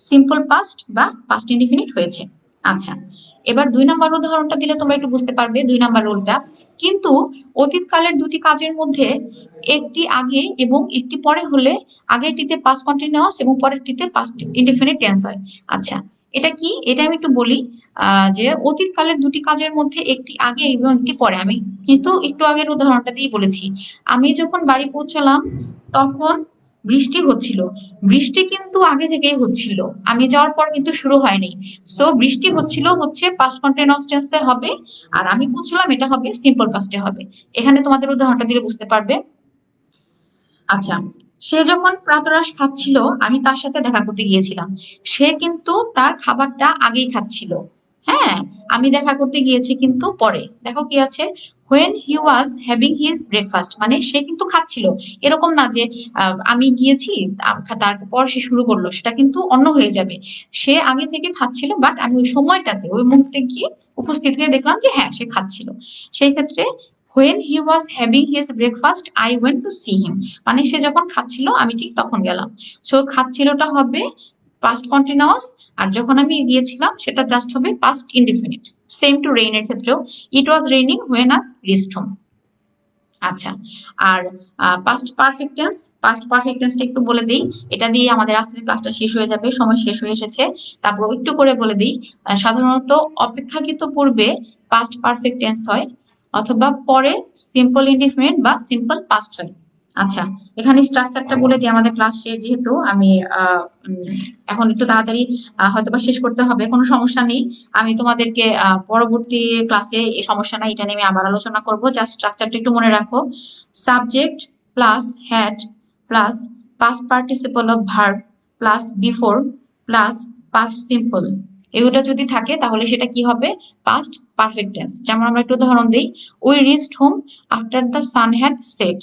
সিম্পল পাস্ট বা পাস্ট ইনডিফিনিট হয়েছে। আচ্ছা, এবার 2 নম্বর উদাহরণটা দিলে তোমরা একটু বুঝতে পারবে। 2 নম্বর রুলটা কিন্তু অতীতকালের দুটি কাজের মধ্যে একটি আগে এবং একটি পরে হলে আগেরটিতে পাস্ট কন্টিনিউয়াস এবং পরেরটিতে পাস্ট ইনডিফিনিট টেন্স হয়। আচ্ছা, এটা কি? এটা আমি একটু বলি, যে অতীতকালের দুটি কাজের মধ্যে একটি আগে এবং একটি পরে। আমি কিন্তু একটু আগের উদাহরণটা দিয়ে বলেছি, আমি যখন বাড়ি পৌঁছালাম তখন বৃষ্টি হচ্ছিল। বৃষ্টি কিন্তু আগে থেকেই হচ্ছিল, আমি যাওয়ার পর কিন্তু শুরু হয়নি। সো বৃষ্টি হচ্ছিল হচ্ছে পাস্ট কন্টিনিউয়াস টেন্সে হবে, আর আমি পৌঁছলাম এটা হবে সিম্পল পাস্টে হবে। এখানে তোমাদের উদাহরণটা দিলে বুঝতে পারবে। আচ্ছা, সে যখন প্রাতরাশ খাচ্ছিল আমি তার সাথে দেখা করতে গিয়েছিলাম। সে কিন্তু তার খাবারটা আগেই খাচ্ছিল। হ্যাঁ, আমি দেখা করতে গিয়েছি কিন্তু পরে। দেখো কি আছে? when he was having his breakfast, মানে সে কিন্তু খাচ্ছিল, এরকম না যে আমি গিয়েছি তারপর সে শুরু করলো, সেটা কিন্তু অন্য হয়ে যাবে। সে আগে থেকে খাচ্ছিল, বাট আমি ওই সময়টাতে ওই মুহূর্তে গিয়ে উপস্থিত হয়ে দেখলাম যে হ্যাঁ সে খাচ্ছিল। সেই ক্ষেত্রে when he was having his breakfast I went to see him, মানে সে যখন খাচ্ছিল আমি ঠিক তখন গেলাম। সো খাচ্ছিলটা হবে পাস্ট কন্টিনিউয়াস, আর যখন আমি গিয়েছিলাম সেটা জাস্ট হবে past indefinite. Same to rain এর ক্ষেত্রেও it was raining when I reached home. আচ্ছা, আর পাস্ট পারফেক্ট টেন্সটা একটু বলে দিই, এটা দিয়ে আমাদের আজকের ক্লাসটা শেষ হয়ে যাবে, সময় শেষ হয়ে এসেছে। তারপর একটু করে বলে দিই, সাধারণত অপেক্ষাকৃত পূর্বে পাস্ট পারফেক্ট টেন্স হয়, অথবা পরে সিম্পল ইনডিফিনিট বা সিম্পল পাস্ট হয়। আচ্ছা, এখানে স্ট্রাকচারটা বলে দিই, আমাদের ক্লাস শেষ যেহেতু, আমি এখন একটু তাড়াতাড়ি হয়তোবা শেষ করতে হবে, কোনো সমস্যা নেই। আমি তোমাদেরকে পরবর্তী ক্লাসে এই সমস্যা নাই, এটা নিয়ে আমি আবার আলোচনা করব। জাস্ট স্ট্রাকচারটা একটু মনে রাখো। Subject plus had plus past participle of verb plus before plus past simple, এগুলো যদি থাকে তাহলে সেটা কি হবে? Past perfect tense. যেমন আমরা একটু উদাহরণ দিই, we reached home after the sun had set.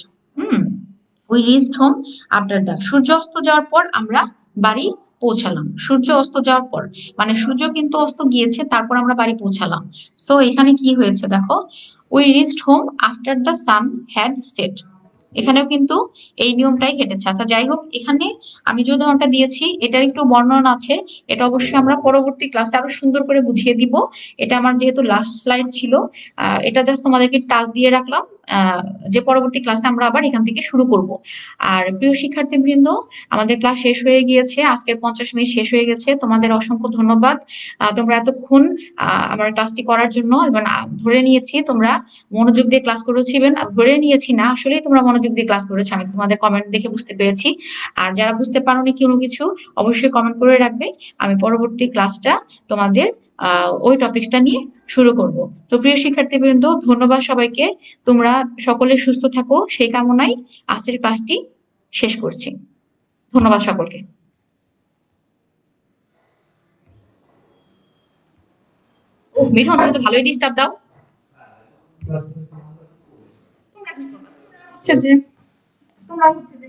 We reached home after the, সূর্য অস্ত যাওয়ার পর আমরা বাড়ি পৌঁছালাম। সূর্য অস্ত যাওয়ার পর মানে সূর্য কিন্তু অস্ত গিয়েছে, তারপর আমরা বাড়ি পৌঁছালাম। সো এখানে কি হয়েছে দেখো, we reached home after the sun had set, এখানেও কিন্তু এই নিয়মটাই কেটেছে। আচ্ছা যাই হোক, এখানে আমি যে উদাহরণটা দিয়েছি এটার একটু বর্ণনা আছে, এটা অবশ্যই আমরা পরবর্তী ক্লাসে আরো সুন্দর করে বুঝিয়ে দিব। এটা আমার যেহেতু লাস্ট স্লাইড ছিল, এটা জাস্ট তোমাদেরকে টাচ দিয়ে রাখলাম, আহ, যে পরবর্তী ক্লাসে আমরা আবার এখান থেকে শুরু করব। আর প্রিয় শিক্ষার্থীবৃন্দ, আমাদের ক্লাস শেষ হয়ে গিয়েছে, আজকের 50 মিনিট শেষ হয়ে গেছে। তোমাদের অসংখ্য ধন্যবাদ, তোমরা এতক্ষণ আমার ক্লাসটি করার জন্য, এবং ধরে নিয়েছি তোমরা মনোযোগ দিয়ে ক্লাস করেছি, ইভেন ধরে নিয়েছি না, আসলে তোমরা মনোযোগ দিয়ে ক্লাস করেছো, আমি তোমাদের কমেন্ট দেখে বুঝতে পেরেছি। আর যারা বুঝতে পারোনি কোনো কিছু, অবশ্যই কমেন্ট করে রাখবে, আমি পরবর্তী ক্লাসটা তোমাদের ওই টপিকটা নিয়ে শুরু করব। তো প্রিয় শিক্ষার্থীবৃন্দ, ধন্যবাদ সবাইকে, তোমরা সকলে সুস্থ থাকো সেই কামনায় আজকের ক্লাসটি শেষ করছি। ধন্যবাদ সকলকে। ও মিঠুন, তুমি তো ভালোই ডিস্টার্ব দাও। তোমরা কি করবা? আচ্ছা যে তোমরা হচ্ছে যে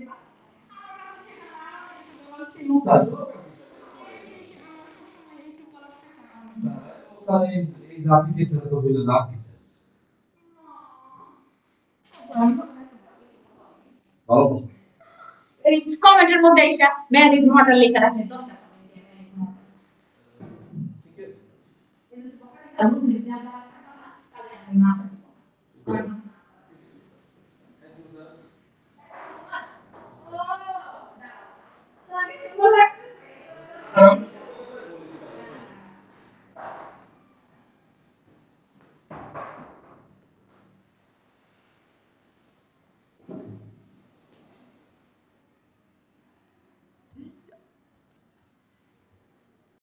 এই কমেন্টের মধ্যে এসে মেহেদি ঘুমাটার লেখা রাখে তো